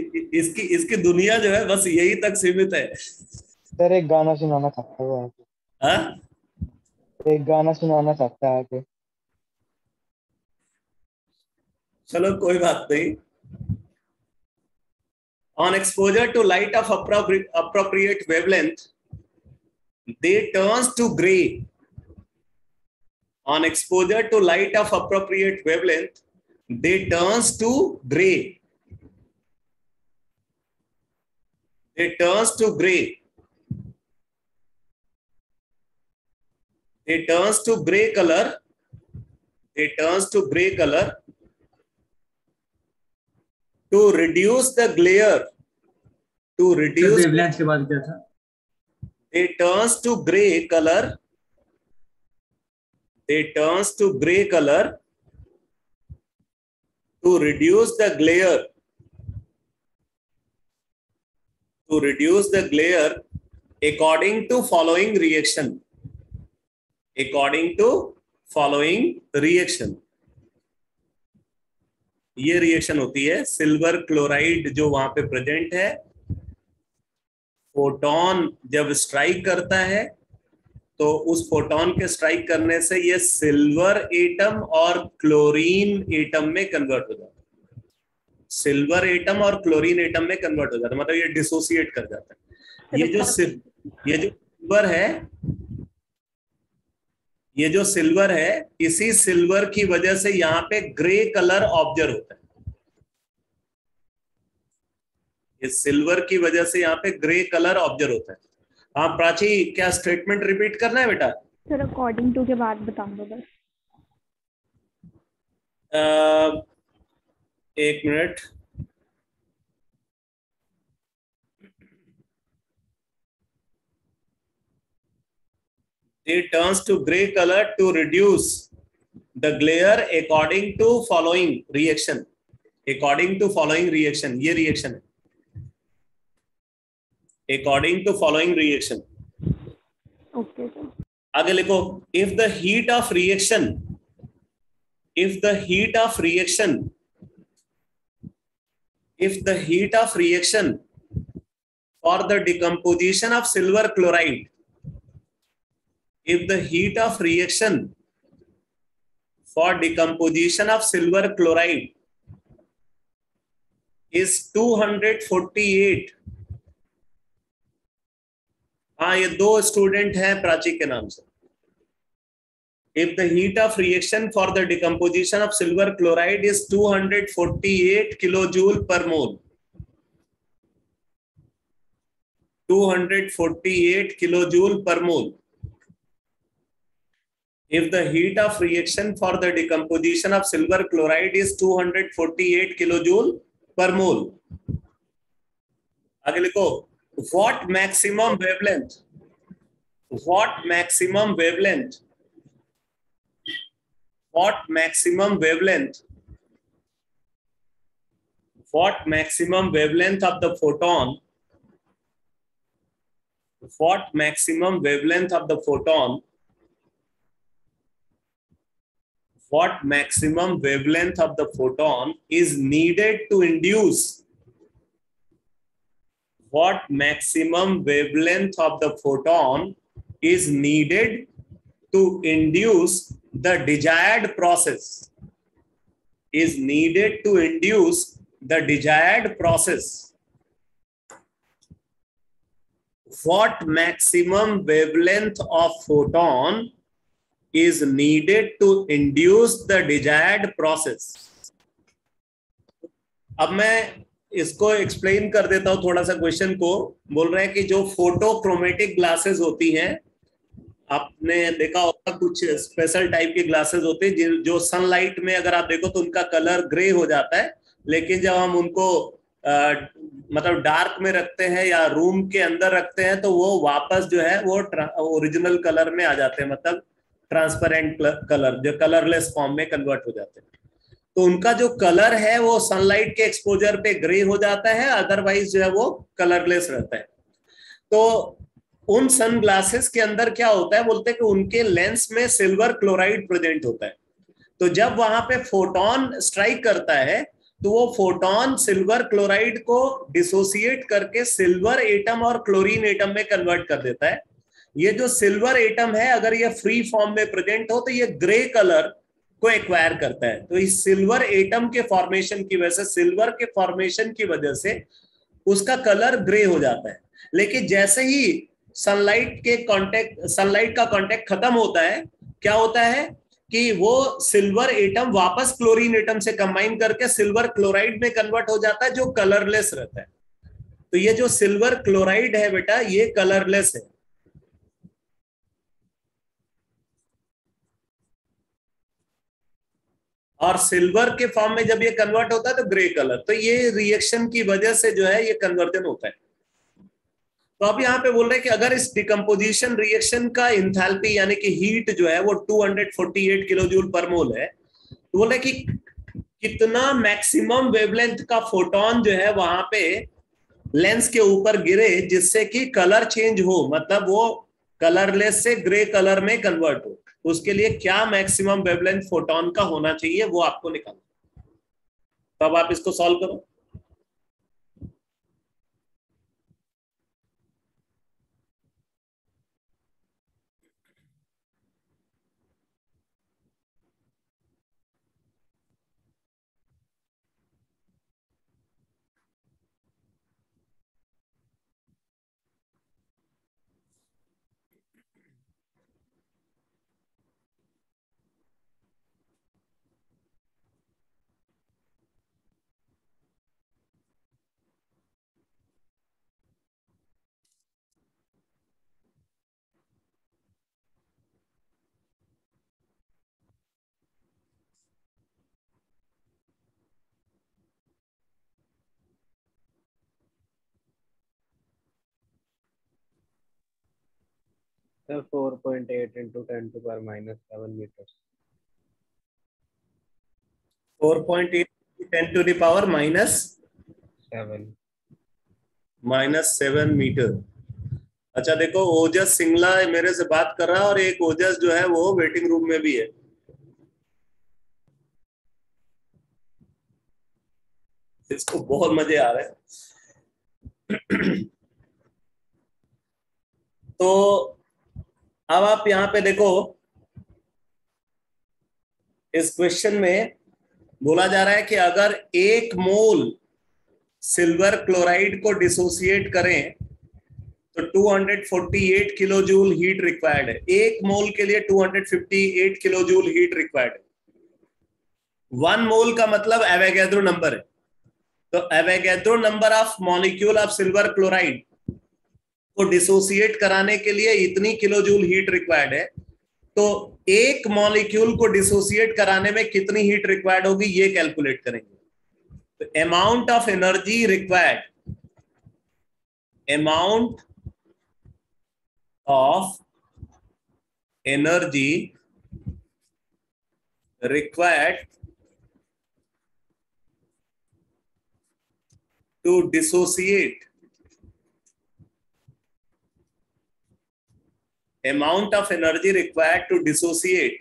इसकी दुनिया जो है बस यही तक सीमित है। सर एक गाना सुनाना चाहता हूँ। हाँ? एक गाना सुनाना सकता है आके। चलो कोई बात नहीं। On exposure to light of appropriate wavelength, they turns to gray. On exposure to light of appropriate wavelength, they turns to gray. They turns to gray. They turns to gray color. They turns to gray color to reduce the glare. To reduce. Wavelength के बाद क्या था? They turns to gray color. They turns to gray color to reduce the glare. To reduce the glare according to following reaction. According to following reaction. ये reaction होती है silver chloride जो वहां पे प्रेजेंट है, फोटोन जब strike करता है तो उस फोटोन के स्ट्राइक करने से ये सिल्वर एटम और क्लोरीन एटम में कन्वर्ट हो जाता है। सिल्वर एटम और क्लोरीन एटम में कन्वर्ट हो जाता है, मतलब ये डिसोसिएट कर जाता है। ये जो सिल्वर है, ये जो सिल्वर है, इसी सिल्वर की वजह से यहाँ पे ग्रे कलर ऑब्जर्व होता है। इस सिल्वर की वजह से यहाँ पे ग्रे कलर ऑब्जर्व होता है। हाँ प्राची, क्या स्टेटमेंट रिपीट करना है बेटा? सर अकॉर्डिंग टू के बाद बता दो बस। एक minute. It turns to gray color to reduce the glare according to following reaction. According to following reaction, ये reaction है। According to following reaction. Okay sir. आगे लिखो, if the heat of reaction, if the heat of reaction, if the heat of reaction for the decomposition of silver chloride, if the heat of reaction for decomposition of silver chloride is 248, हाँ ये दो student हैं प्राची के नाम से। If the heat of reaction for the decomposition of silver chloride is 248 kilojoule per mole, 248 kilojoule per mole. If the heat of reaction for the decomposition of silver chloride is 248 kilojoule per mole. आगे लिखो, what maximum wavelength? What maximum wavelength? What maximum wavelength? What maximum wavelength of the photon? What maximum wavelength of the photon? What maximum wavelength of the photon is needed to induce? What maximum wavelength of the photon is needed to induce the desired process? Is needed to induce the desired process. What maximum wavelength of photon is needed to induce the desired process? अब मैं इसको explain कर देता हूं थोड़ा सा question को। बोल रहे हैं कि जो फोटोक्रोमेटिक ग्लासेस होती हैं, आपने देखा होगा कुछ स्पेशल टाइप के ग्लासेस होते हैं जो सनलाइट में अगर आप देखो तो उनका कलर ग्रे हो जाता है, लेकिन जब हम उनको मतलब डार्क में रखते हैं या रूम के अंदर रखते हैं तो वो वापस जो है वो ओरिजिनल कलर में आ जाते हैं, मतलब ट्रांसपेरेंट कलर, जो कलरलेस फॉर्म में कन्वर्ट हो जाते हैं। तो उनका जो कलर है वो सनलाइट के एक्सपोजर पे ग्रे हो जाता है, अदरवाइज जो है वो कलरलेस रहता है। तो उन सन ग्लासेस के अंदर क्या होता है, बोलते हैं कि उनके लेंस में सिल्वर क्लोराइड प्रेजेंट होता है। तो जब वहां पे फोटोन स्ट्राइक करता है तो वो फोटोन सिल्वर क्लोराइड को डिसोसिएट करके सिल्वर एटम और क्लोरीन एटम में कन्वर्ट कर देता है। ये जो सिल्वर एटम है अगर ये फ्री फॉर्म में प्रेजेंट हो तो ये ग्रे कलर को एक्वायर करता है। तो इस सिल्वर एटम के फॉर्मेशन की वजह से, सिल्वर के फॉर्मेशन की वजह से उसका कलर ग्रे हो जाता है। लेकिन जैसे ही सनलाइट का कांटेक्ट खत्म होता है, क्या होता है कि वो सिल्वर एटम वापस क्लोरीन एटम से कंबाइन करके सिल्वर क्लोराइड में कन्वर्ट हो जाता है, जो कलरलेस रहता है। तो ये जो सिल्वर क्लोराइड है बेटा, ये कलरलेस है। और सिल्वर के फॉर्म में जब ये कन्वर्ट होता है तो ग्रे कलर। तो ये रिएक्शन की वजह से जो है ये कन्वर्जन होता है। तो अब यहाँ पे बोल रहे हैं कि अगर इस डिकम्पोजिशन रिएक्शन का इंथैल्पी यानी कि हीट जो है वो 248 किलो जूल पर मोल है, तो बोल रहे कि कितना मैक्सिमम वेवलेंथ का फोटोन जो है वहां पे लेंस के ऊपर गिरे जिससे कि कलर चेंज हो, मतलब वो कलरलेस से ग्रे कलर में कन्वर्ट हो। उसके लिए क्या मैक्सिमम वेवलेंथ फोटोन का होना चाहिए वो आपको निकालना। तो अब आप इसको सॉल्व करो। Sir 4.8 into 10 to power minus 7 meters. 4.8 10 to the power minus 7 metre. अच्छा देखो, ओजस सिंगला मेरे से बात कर रहा है और एक ओजस जो है वो वेटिंग रूम में भी है। इसको बहुत मजे आ रहे हैं। तो अब आप यहां पे देखो, इस क्वेश्चन में बोला जा रहा है कि अगर 1 मोल सिल्वर क्लोराइड को डिसोसिएट करें तो 248 किलो जूल हीट रिक्वायर्ड है। 1 मोल के लिए 258 किलो जूल हीट रिक्वायर्ड है। 1 मोल का मतलब एवोगैड्रो नंबर है। तो Avogadro number of molecule of silver chloride को डिसोसिएट कराने के लिए इतनी किलो जूल हीट रिक्वायर्ड है। तो 1 मॉलिक्यूल को डिसोसिएट कराने में कितनी हीट रिक्वायर्ड होगी ये कैलकुलेट करेंगे। तो amount of energy required, amount of energy required to dissociate, amount of energy required to dissociate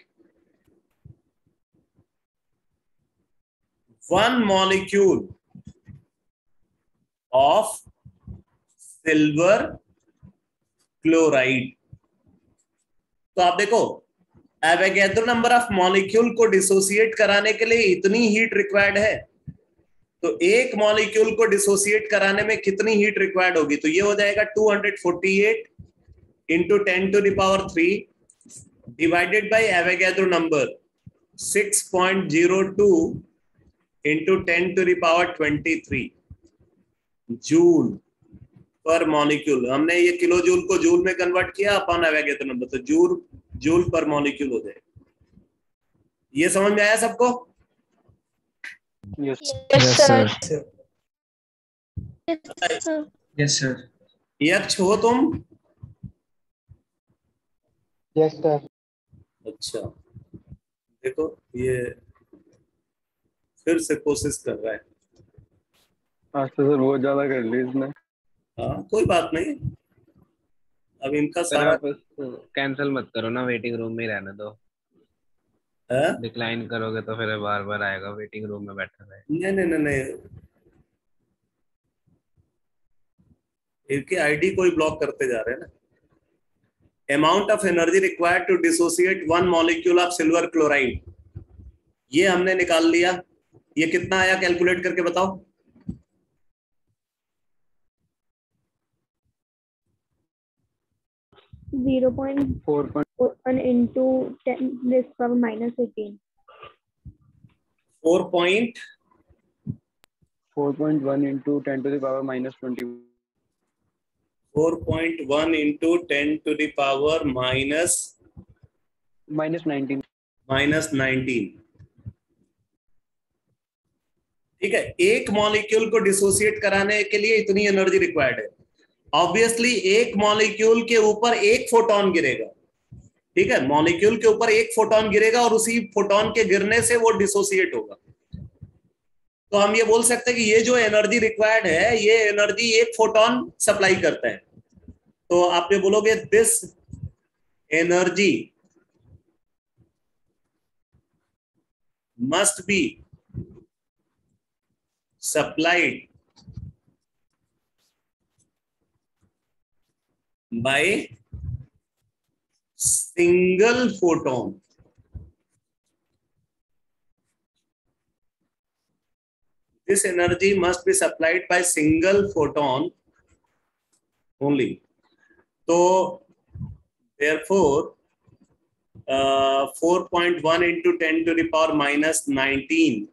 1 molecule of silver chloride। तो आप देखो, एवोगैड्रो नंबर ऑफ मॉलिक्यूल को डिसोसिएट कराने के लिए इतनी हीट रिक्वायर्ड है। तो 1 मॉलिक्यूल को डिसोसिएट कराने में कितनी हीट रिक्वायर्ड होगी? तो ये हो जाएगा 248 into 10 to the power 3 divided by Avogadro number 6.02 into 10 to the power 23 joule पर मॉलिक्यूल। हमने ये किलो जूल को जूल में कन्वर्ट किया अपॉन एवोगैड्रो नंबर, तो जूल पर मॉलिक्यूल हो जाएगा। ये समझ में आया सबको? Yes. Yes, sir. Yes, sir. यक्ष हो तुम? Yes, sir. अच्छा देखो, ये फिर से कोशिश कर रहा है। आज तो सर बहुत ज्यादा कर ली इसने। हाँ कोई बात नहीं, अब इनका सर सारा आप कैंसिल मत करो ना, वेटिंग रूम में ही रहने दो। डिक्लाइन करोगे तो फिर बार बार आएगा वेटिंग रूम में बैठा रहे। नहीं, इनकी आईडी कोई ब्लॉक करते जा रहे हैं ना। amount of energy required to dissociate one molecule of silver chloride, ये हमने निकाल लिया। ये कितना आया कैलकुलेट करके बताओ। (0.4 into 10 raised to power minus 18). 4.1 into 10 to the power minus 20. 4.1 into 10 to the power minus 19. ठीक है, एक मॉलिक्यूल को डिसोसिएट कराने के लिए इतनी एनर्जी रिक्वायर्ड है। ऑब्वियसली एक मॉलिक्यूल के ऊपर एक फोटोन गिरेगा, ठीक है, मॉलिक्यूल के ऊपर एक फोटोन गिरेगा और उसी फोटोन के गिरने से वो डिसोसिएट होगा। तो हम ये बोल सकते हैं कि ये जो एनर्जी रिक्वायर्ड है, ये एनर्जी एक फोटोन सप्लाई करता है। तो आप ये बोलोगे this energy must be supplied by single photon. This energy must be supplied by single photon only. So therefore 4.1 into 10 to the power minus 19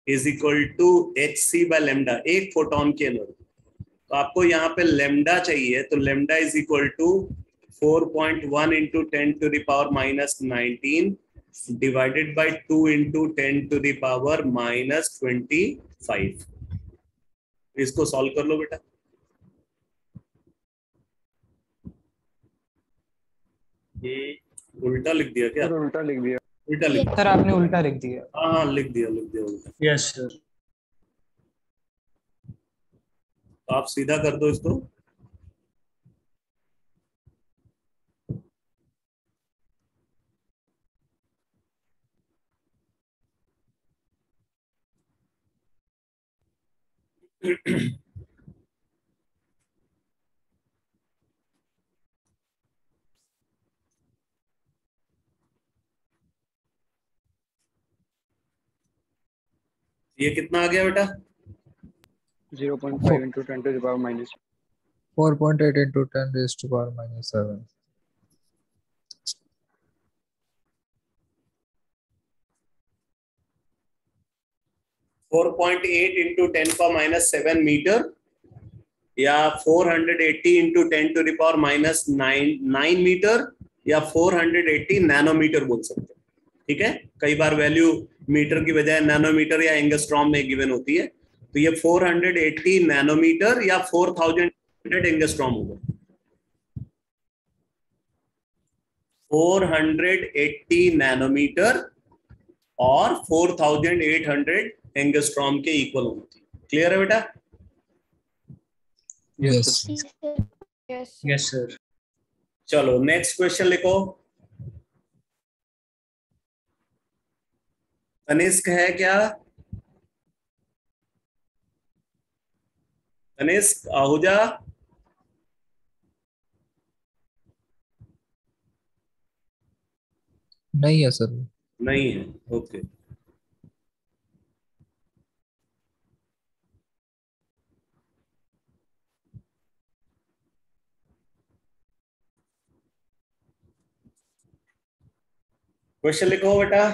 is equal to hc by lambda, एक photon की energy. तो आपको यहाँ पे lambda चाहिए, तो lambda is equal to 4.1 into 10 to the power minus 19 divided by 2 into 10 to the power minus 25। इसको solve कर लो बेटा। उल्टा लिख दिया क्या? उल्टा लिख दिया। उल्टा लिख सर आपने उल्टा लिख दिया। हाँ लिख दिया उल्टा। Yes sir. तो आप सीधा कर दो इसको। ये कितना आ गया बेटा? 0.5 into 10 to the power minus 4.8 into 10 raised to power minus 7. (4.8 into 10 power minus 7 metre या 480 into 10 to the power minus 9 metre या 480 नैनोमीटर बोल सकते हैं। ठीक है, कई बार वैल्यू मीटर की बजाय नैनोमीटर या एंगस्ट्रॉम में गिवन होती है। तो ये 480 नैनोमीटर या 4000 एंगस्ट्रॉम होगा। 480 नैनोमीटर और 4800 एंगस्ट्रॉम के इक्वल होती है। क्लियर है बेटा? Yes. Yes sir. चलो नेक्स्ट क्वेश्चन लिखो। तनिष्क है क्या? तनिष्क, आहूजा? नहीं है सर। नहीं है, ओके। क्वेश्चन लिखो बेटा।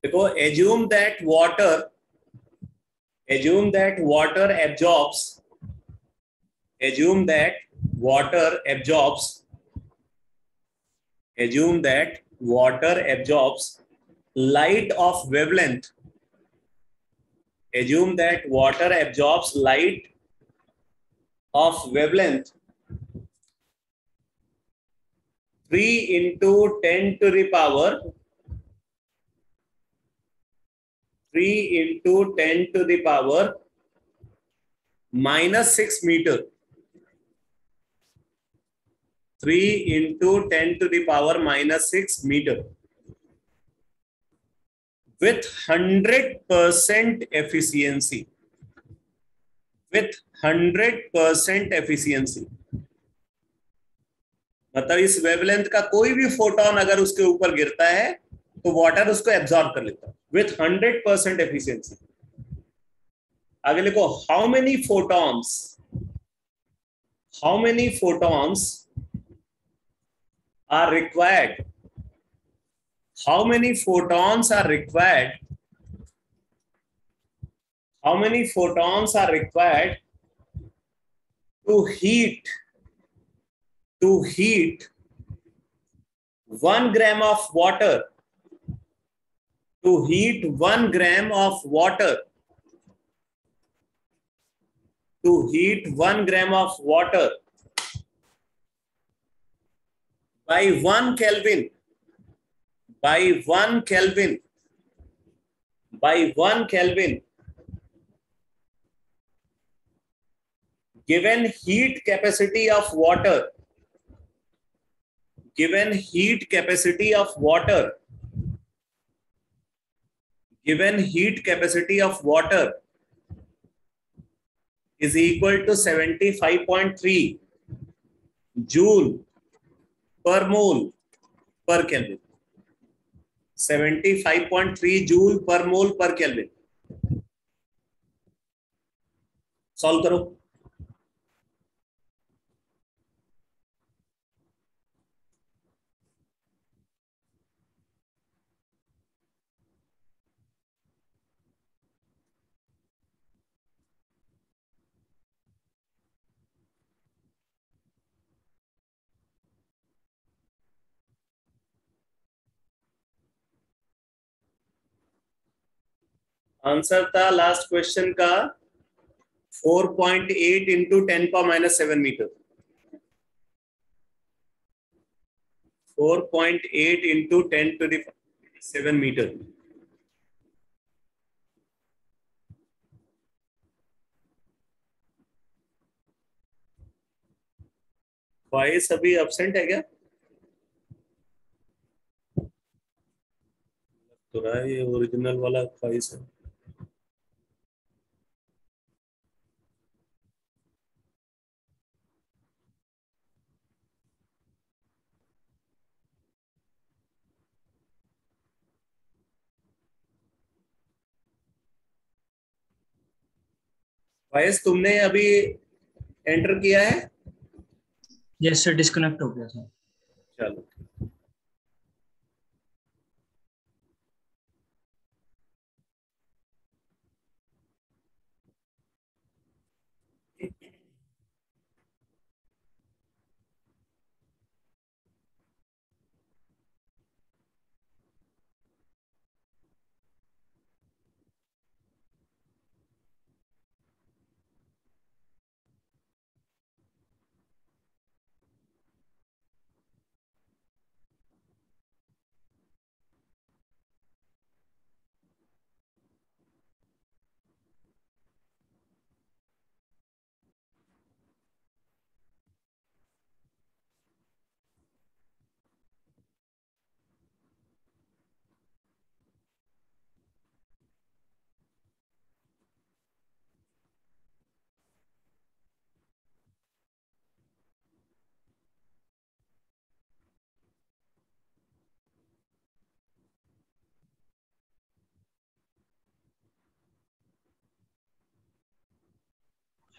देखो, assume that water absorbs light of wavelength. Assume that water absorbs light of wavelength 3 into 10 to the power 3 into 10 to the power minus 6 meter. 3 into 10 to the power minus 6 meter with 100% efficiency. With 100% efficiency. मतलब इस wavelength का कोई भी photon अगर उसके ऊपर गिरता है तो वाटर उसको एब्जॉर्ब कर लेता है विथ 100% एफिशिएंसी। आगे लिखो, how many photons are required, how many photons are required to heat 1 gram of water, by 1 Kelvin, given heat capacity of water is equal to 75.3 joule per mole per Kelvin. 75.3 joule per mole per kelvin. Solve करो। Answer था last question का 4.8 into 10⁻⁷ metre. 4.8 into 10⁻⁷ metre. वॉइस अभी absent है क्या? तो रहा है, ये ओरिजिनल वाला वॉइस है। वॉइस तुमने अभी एंटर किया है? यस सर, डिस्कनेक्ट हो गया था। चलो,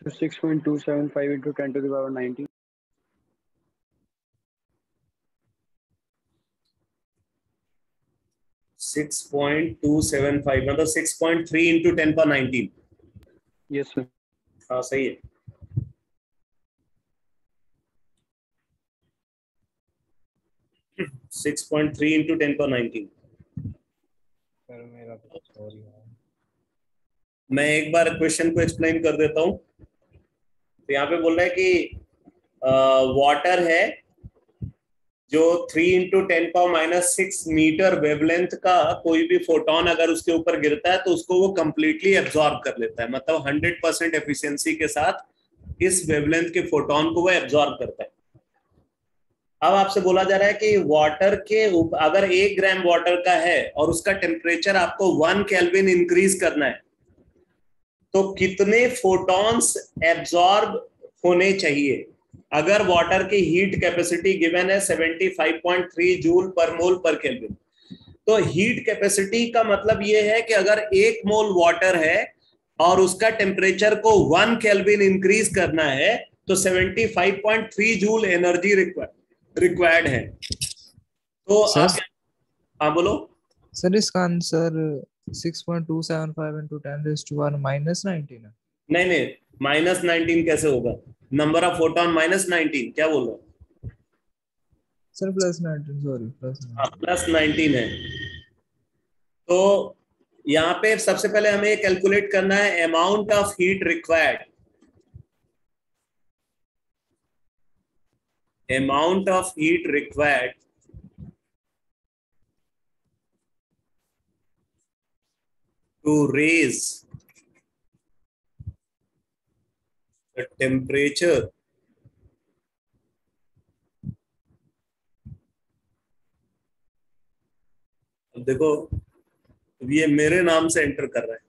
So 6.275 into 10 to the power 19. 6.275 मतलब 6.3 इंटू 10⁻19। Yes sir. हाँ सही है। Six 6.3 into 10⁻19। सर मेरा तो सॉरी है। मैं एक बार क्वेश्चन को एक्सप्लेन कर देता हूँ। तो यहाँ पे बोल रहा है कि वाटर है जो 3 इंटू 10⁻⁶ मीटर वेवलेंथ का कोई भी फोटोन अगर उसके ऊपर गिरता है तो उसको वो कंप्लीटली एब्जॉर्ब कर लेता है। मतलब 100% एफिशिएंसी के साथ इस वेवलेंथ के फोटोन को वो एब्जॉर्ब करता है। अब आपसे बोला जा रहा है कि वाटर के अगर 1 ग्राम वाटर का है और उसका टेम्परेचर आपको 1 केल्विन इंक्रीज करना है, तो कितने फोटॉन्स एब्जॉर्ब होने चाहिए अगर वाटर की हीट कैपेसिटी गिवन है 75.3 joule per mole per kelvin. तो हीट कैपेसिटी का मतलब ये है कि अगर 1 मोल वाटर है और उसका टेम्परेचर को 1 केल्विन इंक्रीज करना है तो 75.3 जूल एनर्जी रिक्वायर्ड है। तो सर, आप, हाँ बोलो सर इसका answer 6.275 into 10 raised to 1 minus 19 है। नहीं नहीं, -19 कैसे होगा? नंबर ऑफ फोटॉन -19, क्या बोल रहे हो सर? +19, सॉरी +19 है। तो यहाँ पे सबसे पहले हमें कैलकुलेट करना है amount of heat required. Amount of heat required to raise the temperature अब देखो, अब ये मेरे नाम से एंटर कर रहा है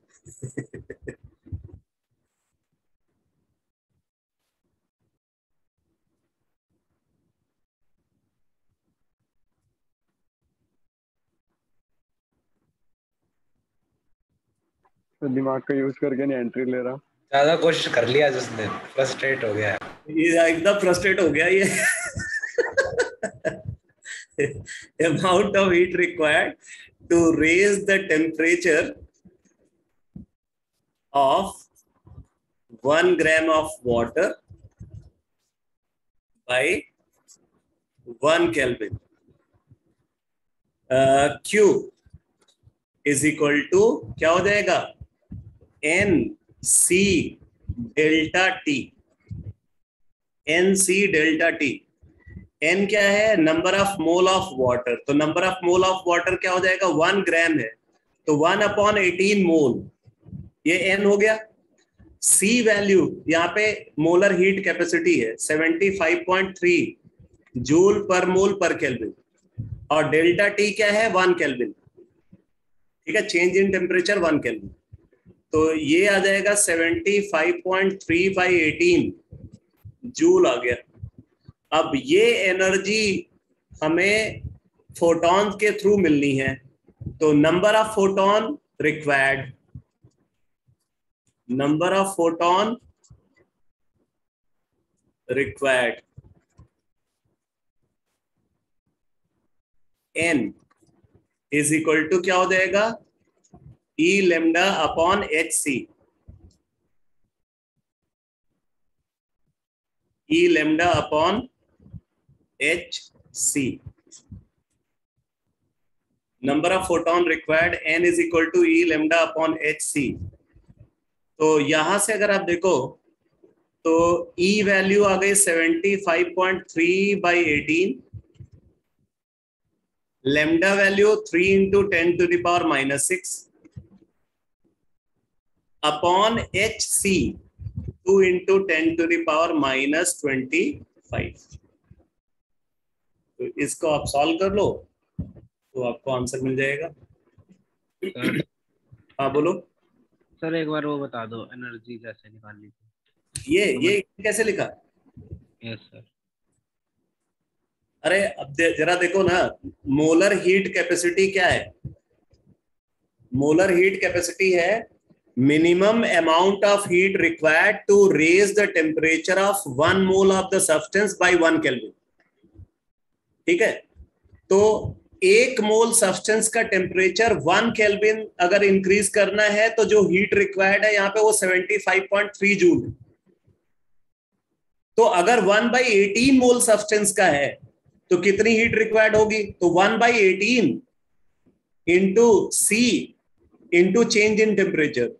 तो दिमाग का यूज करके नहीं एंट्री ले रहा। ज्यादा कोशिश कर लिया जिसने, फ्रस्ट्रेट हो गया है। ये एकदम फ्रस्ट्रेट हो गया ये amount of heat required to raise the temperature of 1 gram of water by 1 Kelvin. Q is equal to क्या हो जाएगा? NC delta T। NC delta T। N क्या है? Number of mole of water. तो number of mole of water क्या हो जाएगा? 1 ग्राम है, तो 1/18 मोल, ये N हो गया। C वैल्यू यहाँ पे मोलर हीट कैपेसिटी है 75.3 joule per mole per kelvin, और डेल्टा T क्या है? 1 केल्विन। ठीक है, चेंज इन टेम्परेचर 1 केल्विन। तो ये आ जाएगा 75.3/18 जूल आ गया। अब ये एनर्जी हमें फोटॉन के थ्रू मिलनी है, तो number of photon required, number of photon required N is equal to क्या हो जाएगा? E lambda upon HC। E lambda upon HC। Number of photon required N is equal to E lambda upon HC। तो यहां से अगर आप देखो तो E वैल्यू आ गई 75.3/18, lambda value 3 into 10⁻⁻⁶ upon HC 2 into 10⁻⁻25। तो इसको आप सॉल्व कर लो तो आपको आंसर मिल जाएगा। हाँ बोलो सर, एक बार वो बता दो एनर्जी कैसे निकालनी थी। ये कैसे लिखा? Yes sir. अरे अब जरा देखो ना, मोलर हीट कैपेसिटी क्या है? मोलर हीट कैपेसिटी है minimum amount of heat required to raise the temperature of 1 mole of the substance by 1 kelvin. ठीक है, तो 1 मोल सब्सटेंस का टेम्परेचर 1 केल्विन अगर इंक्रीज करना है तो जो हीट रिक्वायर्ड है यहाँ पे वो 75.3 जूल। तो अगर 1/18 मोल सब्सटेंस का है तो कितनी हीट रिक्वायर्ड होगी? तो 1/18 into C into change in temperature.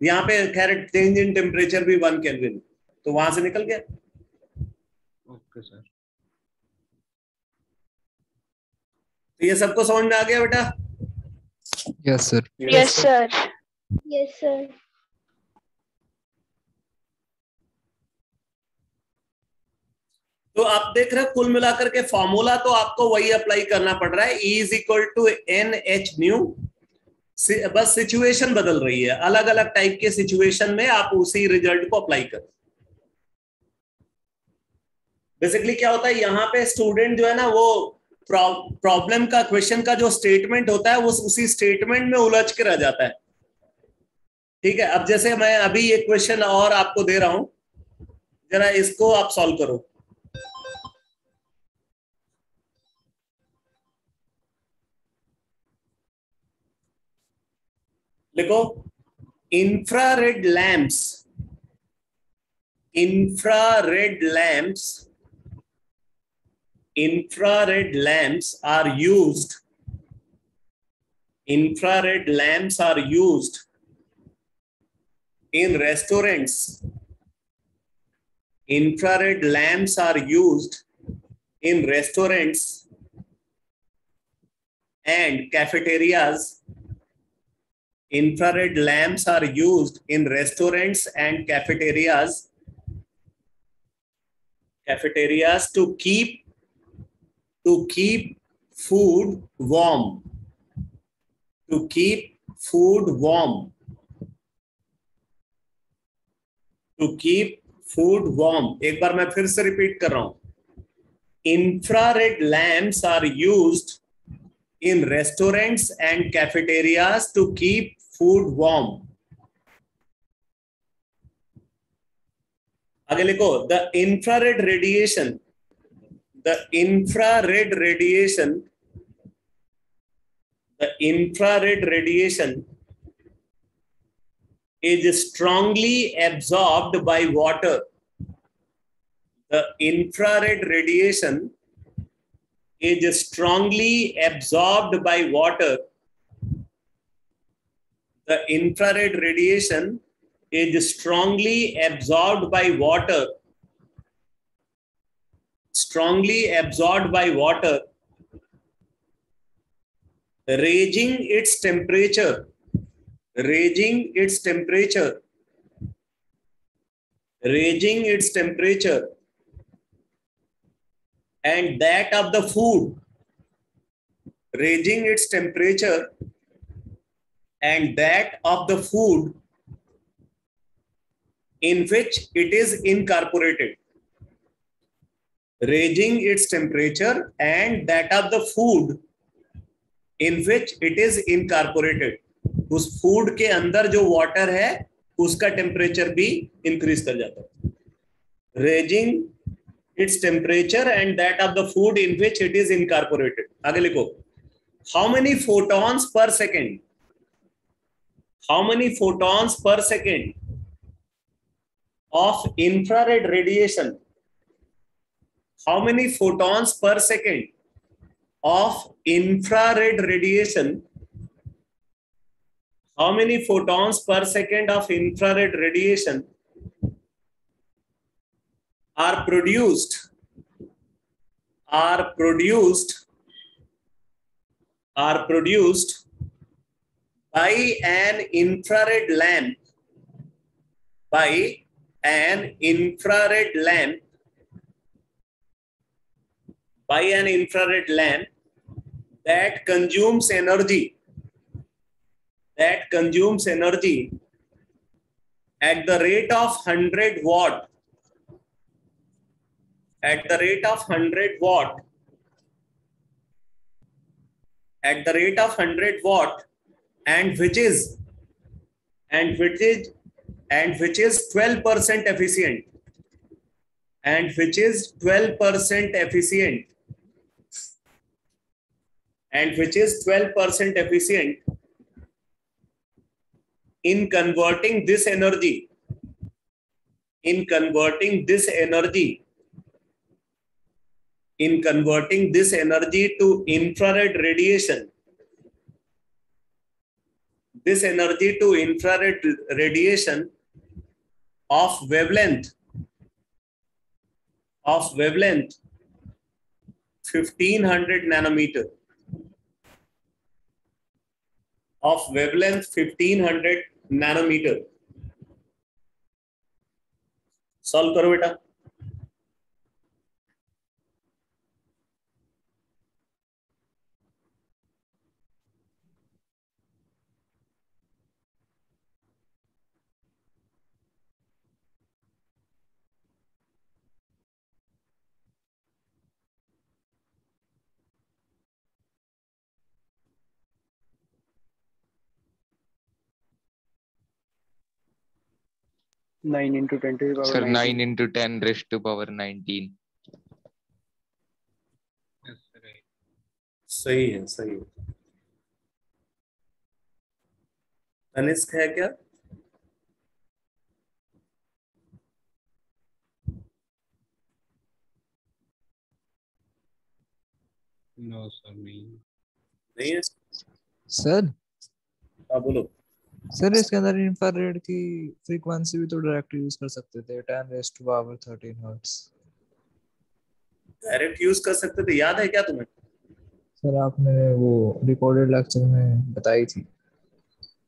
यहाँ पे खैर चेंज इन टेम्परेचर भी 1 केल्विन, तो वहां से निकल गया। Okay sir. तो ये सबको समझ में आ गया बेटा? Yes sir. Yes, sir. Yes, sir. तो आप देख रहे हो कुल मिलाकर के फॉर्मूला तो आपको वही अप्लाई करना पड़ रहा है। E is equal to NH nu बस सिचुएशन बदल रही है, अलग अलग टाइप के सिचुएशन में आप उसी रिजल्ट को अप्लाई करो। बेसिकली क्या होता है, यहाँ पे स्टूडेंट जो है ना, वो प्रॉब्लम का, क्वेश्चन का जो स्टेटमेंट होता है वो उसी स्टेटमेंट में उलझ के रह जाता है। ठीक है, अब जैसे मैं अभी एक क्वेश्चन और आपको दे रहा हूं, जरा इसको आप सॉल्व करो। लिखो, infrared lamps, infrared lamps infrared lamps are used infrared lamps are used in restaurants. Infrared lamps are used in restaurants and cafeterias. Infrared lamps are used in restaurants and cafeterias to keep food warm. To keep food warm. To keep food warm. एक बार मैं फिर से repeat कर रहा हूं. Infrared lamps are used in restaurants and cafeterias to keep food warm. आगे लिखो, the infrared radiation is strongly absorbed by water. The infrared radiation is strongly absorbed by water. The infrared radiation is strongly absorbed by water. Strongly absorbed by water, raising its temperature. Raising its temperature. Raising its temperature and that of the food. Raising its temperature and that of the food in which it is incorporated. Raising its temperature and that of the food in which it is incorporated. उस food के अंदर जो water है उसका temperature भी increase कर जाता है. Raising its temperature and that of the food in which it is incorporated. आगे लिखो, how many photons per second? How many photons per second of infrared radiation? How many photons per second of infrared radiation? How many photons per second of infrared radiation are produced by an infrared lamp, by an infrared lamp that consumes energy at the rate of 100 watt, at the rate of 100 watt, at the rate of 100 watt, and which is 12% efficient, and which is 12% efficient, and which is 12% efficient in converting this energy, in converting this energy to infrared radiation, this energy to infrared radiation of wavelength 1500 nanometer, of wavelength 1500 nanometer. Solve करो बेटा. 9 into 10 to the power Sir, 9 19. into 10 raised to power 19. Yes, right. सही है, सही है। तनिष्क है क्या? No, sir, नहीं है सर। हाँ बोलो। सर इसके अंदर इंफ्रारेड की फ्रीक्वेंसी भी तो डायरेक्ट यूज कर सकते थे, 10 raised to power 13 hertz. Direct use कर सकते थे, याद है क्या तुम्हें? सर आपने वो रिकॉर्डेड लेक्चर में बताई थी।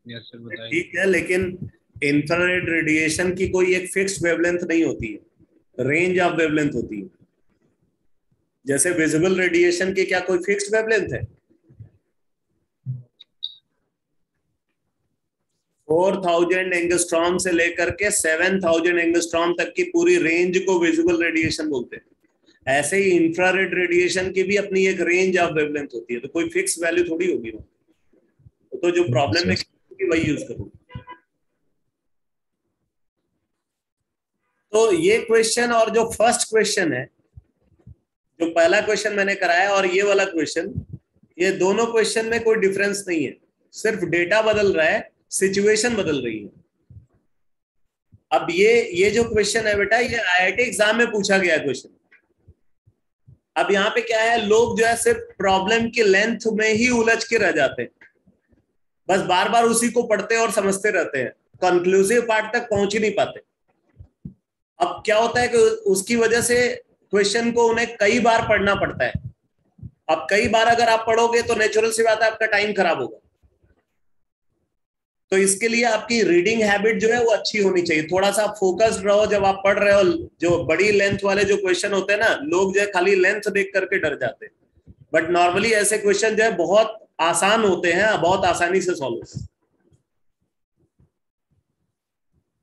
Yes, sir, बताइए। ठीक है, लेकिन इंफ्रारेड रेडिएशन की कोई एक फिक्स्ड वेवलेंथ नहीं होती है, रेंज ऑफ वेवलेंथ होती है। जैसे विजिबल रेडिएशन की क्या कोई फिक्स्ड वेवलेंथ है? 4000 एंगस्ट्रॉम से लेकर के 7000 एंगस्ट्रॉम तक की पूरी रेंज को विजिबल रेडिएशन बोलते हैं। ऐसे ही इंफ्रारेड रेडिएशन की भी अपनी एक रेंज ऑफ वेवलेंथ होती है, तो कोई फिक्स वैल्यू थोड़ी होगी वो, तो जो प्रॉब्लम में वही यूज करो। तो ये क्वेश्चन और जो फर्स्ट क्वेश्चन है, जो पहला क्वेश्चन मैंने कराया और ये वाला क्वेश्चन, ये दोनों क्वेश्चन में कोई डिफरेंस नहीं है, सिर्फ डेटा बदल रहा है, सिचुएशन बदल रही है। अब ये जो क्वेश्चन है बेटा, ये आईआईटी एग्जाम में पूछा गया क्वेश्चन। अब यहाँ पे क्या है, लोग जो है सिर्फ प्रॉब्लम की लेंथ में ही उलझ के रह जाते हैं, बस बार बार उसी को पढ़ते और समझते रहते हैं, कंक्लूसिव पार्ट तक पहुंच ही नहीं पाते। अब क्या होता है कि उसकी वजह से क्वेश्चन को उन्हें कई बार पढ़ना पड़ता है। अब कई बार अगर आप पढ़ोगे तो नेचुरल सी बात है आपका टाइम खराब होगा। तो इसके लिए आपकी रीडिंग हैबिट जो है वो अच्छी होनी चाहिए, थोड़ा सा फोकस्ड रहो जब आप पढ़ रहे हो। जो बड़ी लेंथ वाले जो क्वेश्चन होते हैं ना, लोग जो है खाली लेंथ देख करके डर जाते हैं, बट नॉर्मली ऐसे क्वेश्चन जो है बहुत आसान होते हैं, बहुत आसानी से सॉल्व होते हैं।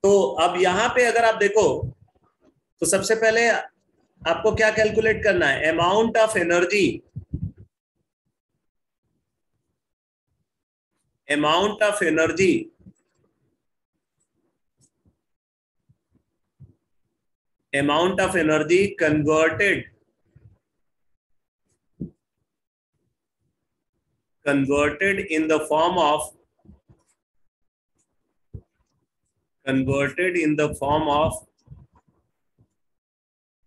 तो अब यहाँ पे अगर आप देखो तो सबसे पहले आपको क्या कैलकुलेट करना है, amount of energy, amount of energy converted in the form of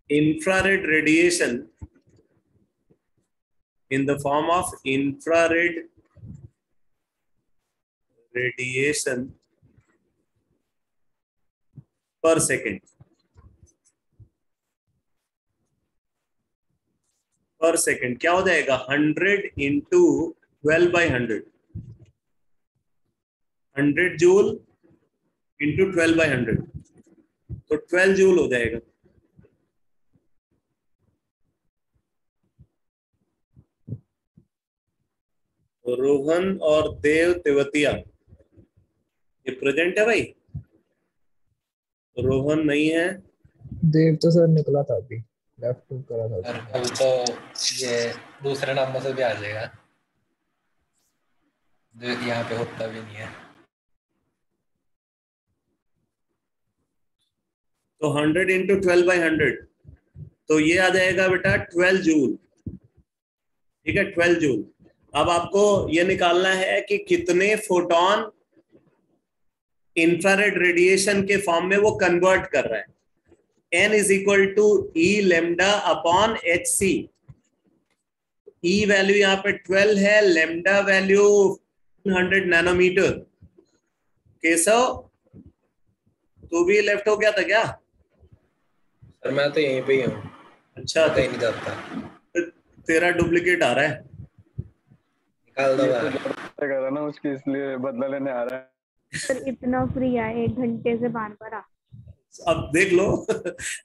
infrared radiation, in the form of infrared radiation per second, क्या हो जाएगा, 100 into 12 by 100, 100 joule into 12 by 100, तो 12 जूल हो जाएगा। तो रोहन और देव तेवतिया ये प्रेजेंट है भाई? रोहन नहीं है, देव तो सर निकला था अभी, लेफ्ट करा था। अभी तो ये दूसरे नंबर से भी आ जाएगा, जो यहाँ पे होता भी नहीं है। तो 100 into 12 by 100, तो ये आ जाएगा बेटा 12 जूल। ठीक है, 12 जूल। अब आपको ये निकालना है कि कितने फोटोन इंफ्रारेड रेडिएशन के फॉर्म में वो कन्वर्ट कर रहा है। n is equal to E lambda upon hc। E value यहाँ पे 12 है, lambda वैल्यू 100 नैनोमीटर। केशव तू भी लेफ्ट हो गया था क्या? सर मैं तो यहीं पे ही हूँ। अच्छा, कहीं नहीं जाता। तेरा डुप्लीकेट आ रहा है, निकाल दो बाहर। ना उसकी, इसलिए बदला लेने आ रहा है। सर इतना फ्री है 1 घंटे से बार बार आ। अब देख लो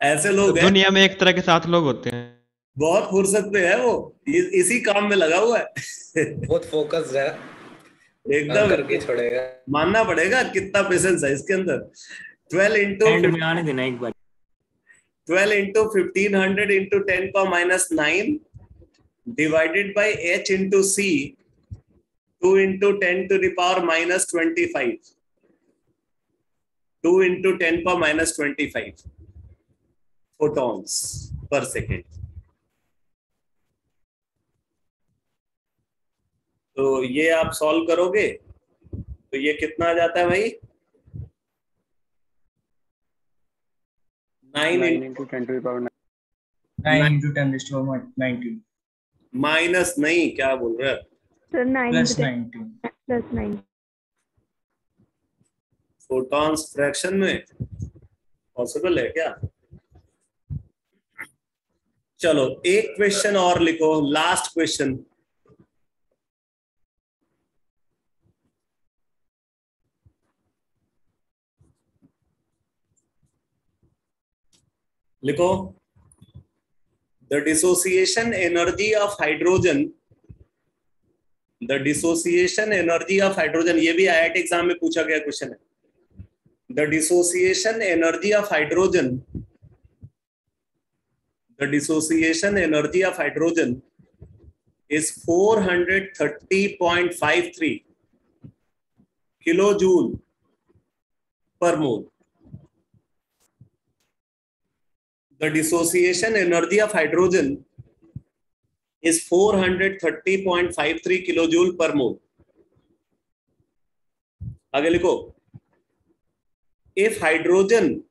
ऐसे लोग हैं, दुनिया में एक तरह के 7 लोग होते हैं, बहुत फुर्सत में है वो, इसी काम में लगा हुआ है बहुत फोकस्ड है, एकदम करके छोड़ेगा। मानना पड़ेगा कितना पेशेंस है इसके अंदर। 12 into 1500 into 10⁻⁹ divided by h into c, 2 into 10⁻⁻25। 2 into 10 power minus 25 photons per second. तो ये आप सॉल्व करोगे तो ये कितना आ जाता है भाई? 9 into 10 to the power 9 into 10 raised to power 19 minus नहीं, क्या बोल रहे हो? Sir 9 plus 19 plus 9 photons fraction में पॉसिबल है क्या? चलो एक क्वेश्चन और लिखो, लास्ट क्वेश्चन। लिखो, the dissociation energy of hydrogen, the dissociation energy of hydrogen, ये भी आईआईटी एग्जाम में पूछा गया क्वेश्चन है। The dissociation energy of hydrogen, the dissociation energy of hydrogen is 430.53 kilojoule per mole. The dissociation energy of hydrogen is 430.53 kilojoule per mole. आगे लिखो, if hydrogen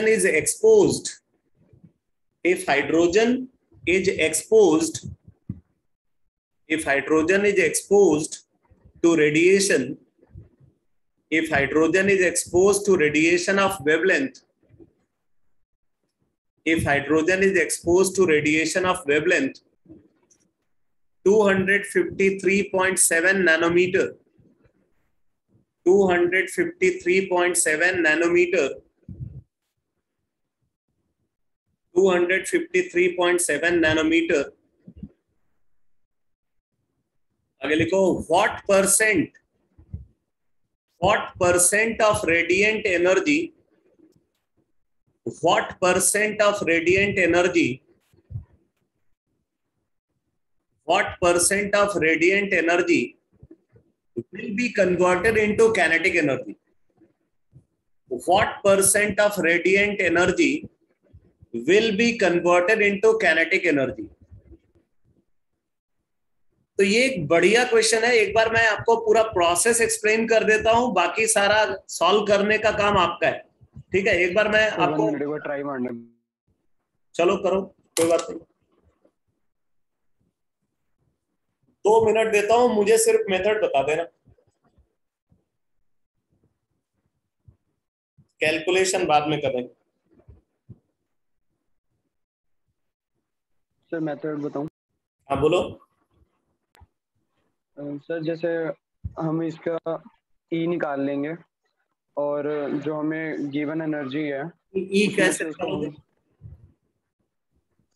is exposed, if hydrogen is exposed to radiation, if hydrogen is exposed to radiation of wavelength, if hydrogen is exposed to radiation of wavelength 253.7 nanometer, 253.7 nanometer, 253.7 nanometer. आगे लिखो, what percent of radiant energy, what percent of radiant energy will be converted into kinetic energy? What percent of radiant energy will be converted into kinetic energy? तो ये एक बढ़िया question है। एक बार मैं आपको पूरा प्रोसेस एक्सप्लेन कर देता हूं, बाकी सारा सॉल्व करने का काम आपका है। ठीक है, एक बार मैं आपको ट्राई मारना। चलो करो, कोई बात नहीं, 2 मिनट देता हूं, मुझे सिर्फ मेथड बता देना। कैलकुलेशन बाद में करेंगे। सर मेथड बताऊं? हाँ बोलो। सर जैसे हम इसका ई निकाल लेंगे और जो हमें गिवन एनर्जी है, ई कैसे करोगे?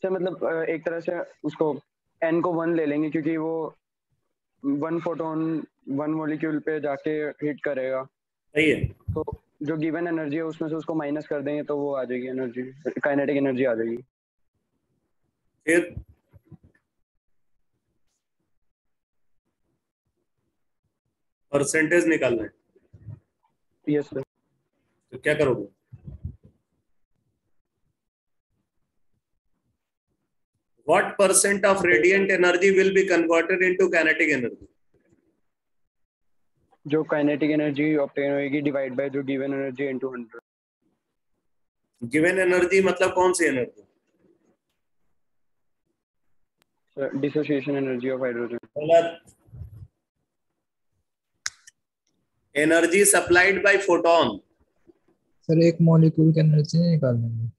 सर मतलब एक तरह से उसको एन को 1 ले लेंगे, क्योंकि वो 1 फोटोन 1 मॉलिक्यूल पे जाके हिट करेगा। सही है। तो जो गिवन एनर्जी है उसमें से उसको माइनस कर देंगे तो वो आ जाएगी एनर्जी, काइनेटिक एनर्जी आ जाएगी। फिर परसेंटेज निकालना है। Yes sir. तो क्या करोगे? What percent of radiant energy will be converted into kinetic energy? जो काइनेटिक एनर्जी ऑब्टेन होगी डिवाइड बाय जो given energy into 100। Given energy मतलब कौन सी energy? Sir dissociation energy of hydrogen. गलत। Energy supplied by photon. Sir एक molecule की energy निकालनी है।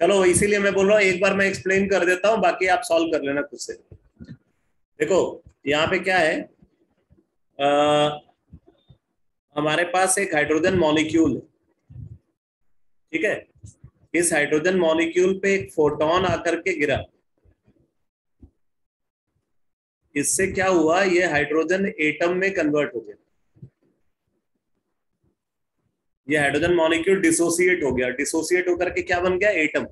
चलो इसीलिए मैं बोल रहा हूँ, एक बार मैं एक्सप्लेन कर देता हूँ, बाकी आप सॉल्व कर लेना खुद से। देखो यहाँ पे क्या है, हमारे पास एक हाइड्रोजन मॉलिक्यूल है, ठीक है। इस हाइड्रोजन मॉलिक्यूल पे एक फोटोन आकर के गिरा, इससे क्या हुआ, ये हाइड्रोजन एटम में कन्वर्ट हो गया। ये हाइड्रोजन मॉलिक्यूल डिसोसिएट हो गया, डिसोसिएट होकर के क्या बन गया, एटम।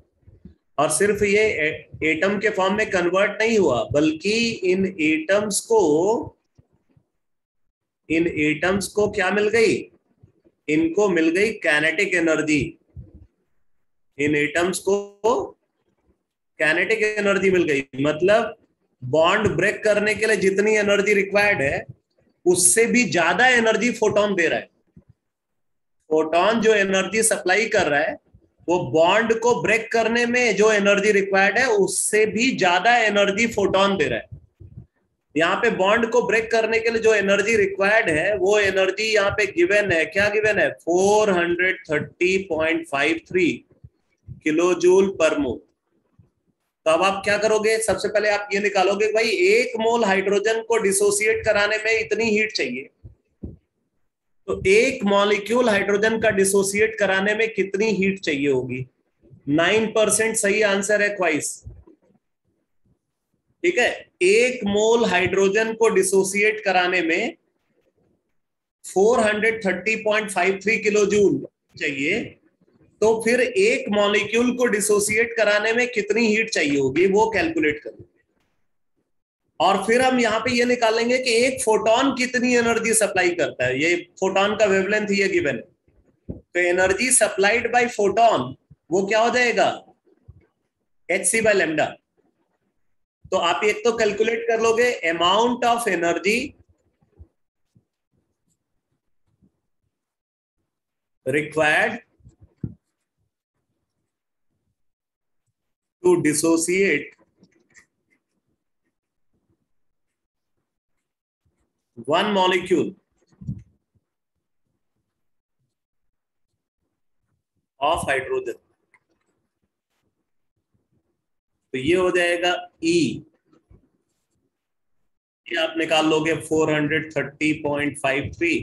और सिर्फ ये एटम के फॉर्म में कन्वर्ट नहीं हुआ, बल्कि इन एटम्स को इन एटम्स को क्या मिल गई, इनको मिल गई काइनेटिक एनर्जी, इन एटम्स को काइनेटिक एनर्जी मिल गई। मतलब बॉन्ड ब्रेक करने के लिए जितनी एनर्जी रिक्वायर्ड है उससे भी ज्यादा एनर्जी फोटोन दे रहा है। फोटोन जो एनर्जी सप्लाई कर रहा है वो बॉन्ड को ब्रेक करने में जो एनर्जी रिक्वायर्ड है उससे भी ज्यादा एनर्जी फोटोन दे रहा है। यहाँ पे बॉन्ड को ब्रेक करने के लिए जो एनर्जी रिक्वायर्ड है वो एनर्जी यहाँ पे गिवन है, क्या गिवन है, 430.53 किलो जूल पर मोल। तो अब आप क्या करोगे, सबसे पहले आप ये निकालोगे भाई 1 मोल हाइड्रोजन को डिसोसिएट कराने में इतनी हीट चाहिए, तो 1 मॉलिक्यूल हाइड्रोजन का डिसोसिएट कराने में कितनी हीट चाहिए होगी। 9% सही आंसर है क्वाइस। ठीक है, 1 मोल हाइड्रोजन को डिसोसिएट कराने में 430.53 किलो जूल चाहिए, तो फिर 1 मॉलिक्यूल को डिसोसिएट कराने में कितनी हीट चाहिए होगी वो कैलकुलेट करेंगे। और फिर हम यहाँ पे ये निकालेंगे कि एक फोटोन कितनी एनर्जी सप्लाई करता है, ये फोटोन का वेवलेंथ ये गिवन है। तो एनर्जी सप्लाइड बाय फोटोन वो क्या हो जाएगा, hc बाय लैम्डा। तो आप एक तो कैलकुलेट कर लोगे amount of energy required to dissociate 1 molecule of hydrogen। तो ये हो जाएगा E, ये आप निकाल लोगे 430.53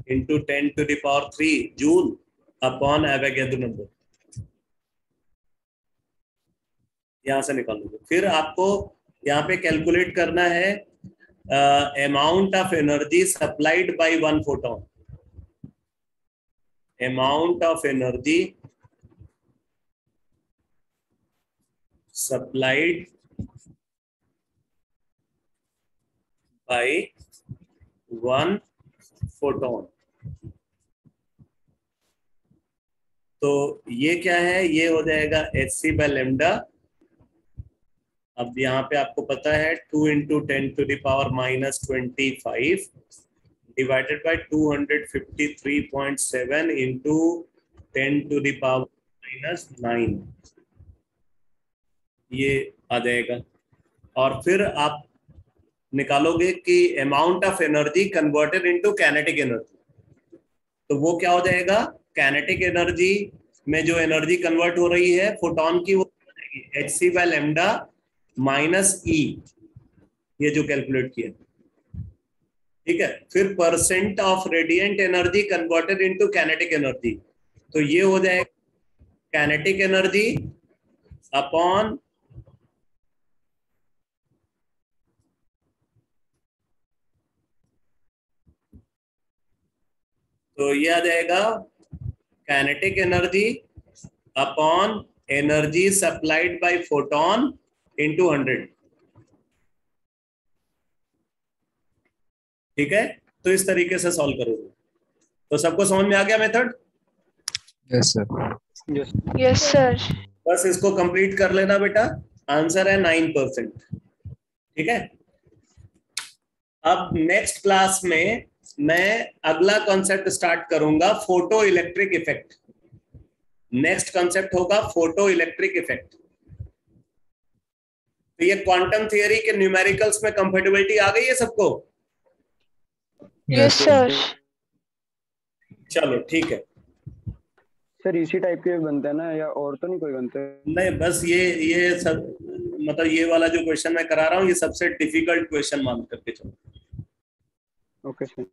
into 10⁻³ joule upon Avogadro number, यहां से निकाल लोगे। फिर आपको यहाँ पे कैलकुलेट करना है amount of energy supplied by 1 photon, amount of energy supplied by 1 photon। तो ये क्या है, ये हो जाएगा hc बाय लैम्डा। अब यहाँ पे आपको पता है 2 इंटू 10⁻⁻25 डिवाइडेड बाय 253.7 इंटू 10⁻⁻9, ये आ जाएगा। और फिर आप निकालोगे कि amount of energy converted into kinetic energy, तो वो क्या हो जाएगा, काइनेटिक एनर्जी में जो एनर्जी कन्वर्ट हो रही है फोटोन की वो hc by lambda minus E, ये जो कैलकुलेट किया। ठीक है, फिर percent of radiant energy converted into kinetic energy, तो ये हो जाएगा काइनेटिक एनर्जी अपॉन तो ये आ जाएगा kinetic energy upon energy supplied by photon into 100। ठीक है, तो इस तरीके से सॉल्व करोगे। तो सबको समझ में आ गया method? Yes sir. Yes sir. बस इसको कंप्लीट कर लेना बेटा, आंसर है 9%। ठीक है, अब नेक्स्ट क्लास में मैं अगला कॉन्सेप्ट स्टार्ट करूंगा, photo electric effect. Next concept होगा फोटो इलेक्ट्रिक इफेक्ट। तो ये क्वांटम थियरी के न्यूमेरिकल्स में कंफर्टेबिलिटी आ गई है सबको? Yes sir. चलो ठीक है सर, इसी टाइप के बनते हैं ना, या और तो नहीं कोई बनते? नहीं, बस ये सब, मतलब ये वाला जो क्वेश्चन मैं करा रहा हूँ ये सबसे डिफिकल्ट क्वेश्चन मान करके चलो। Okay sir.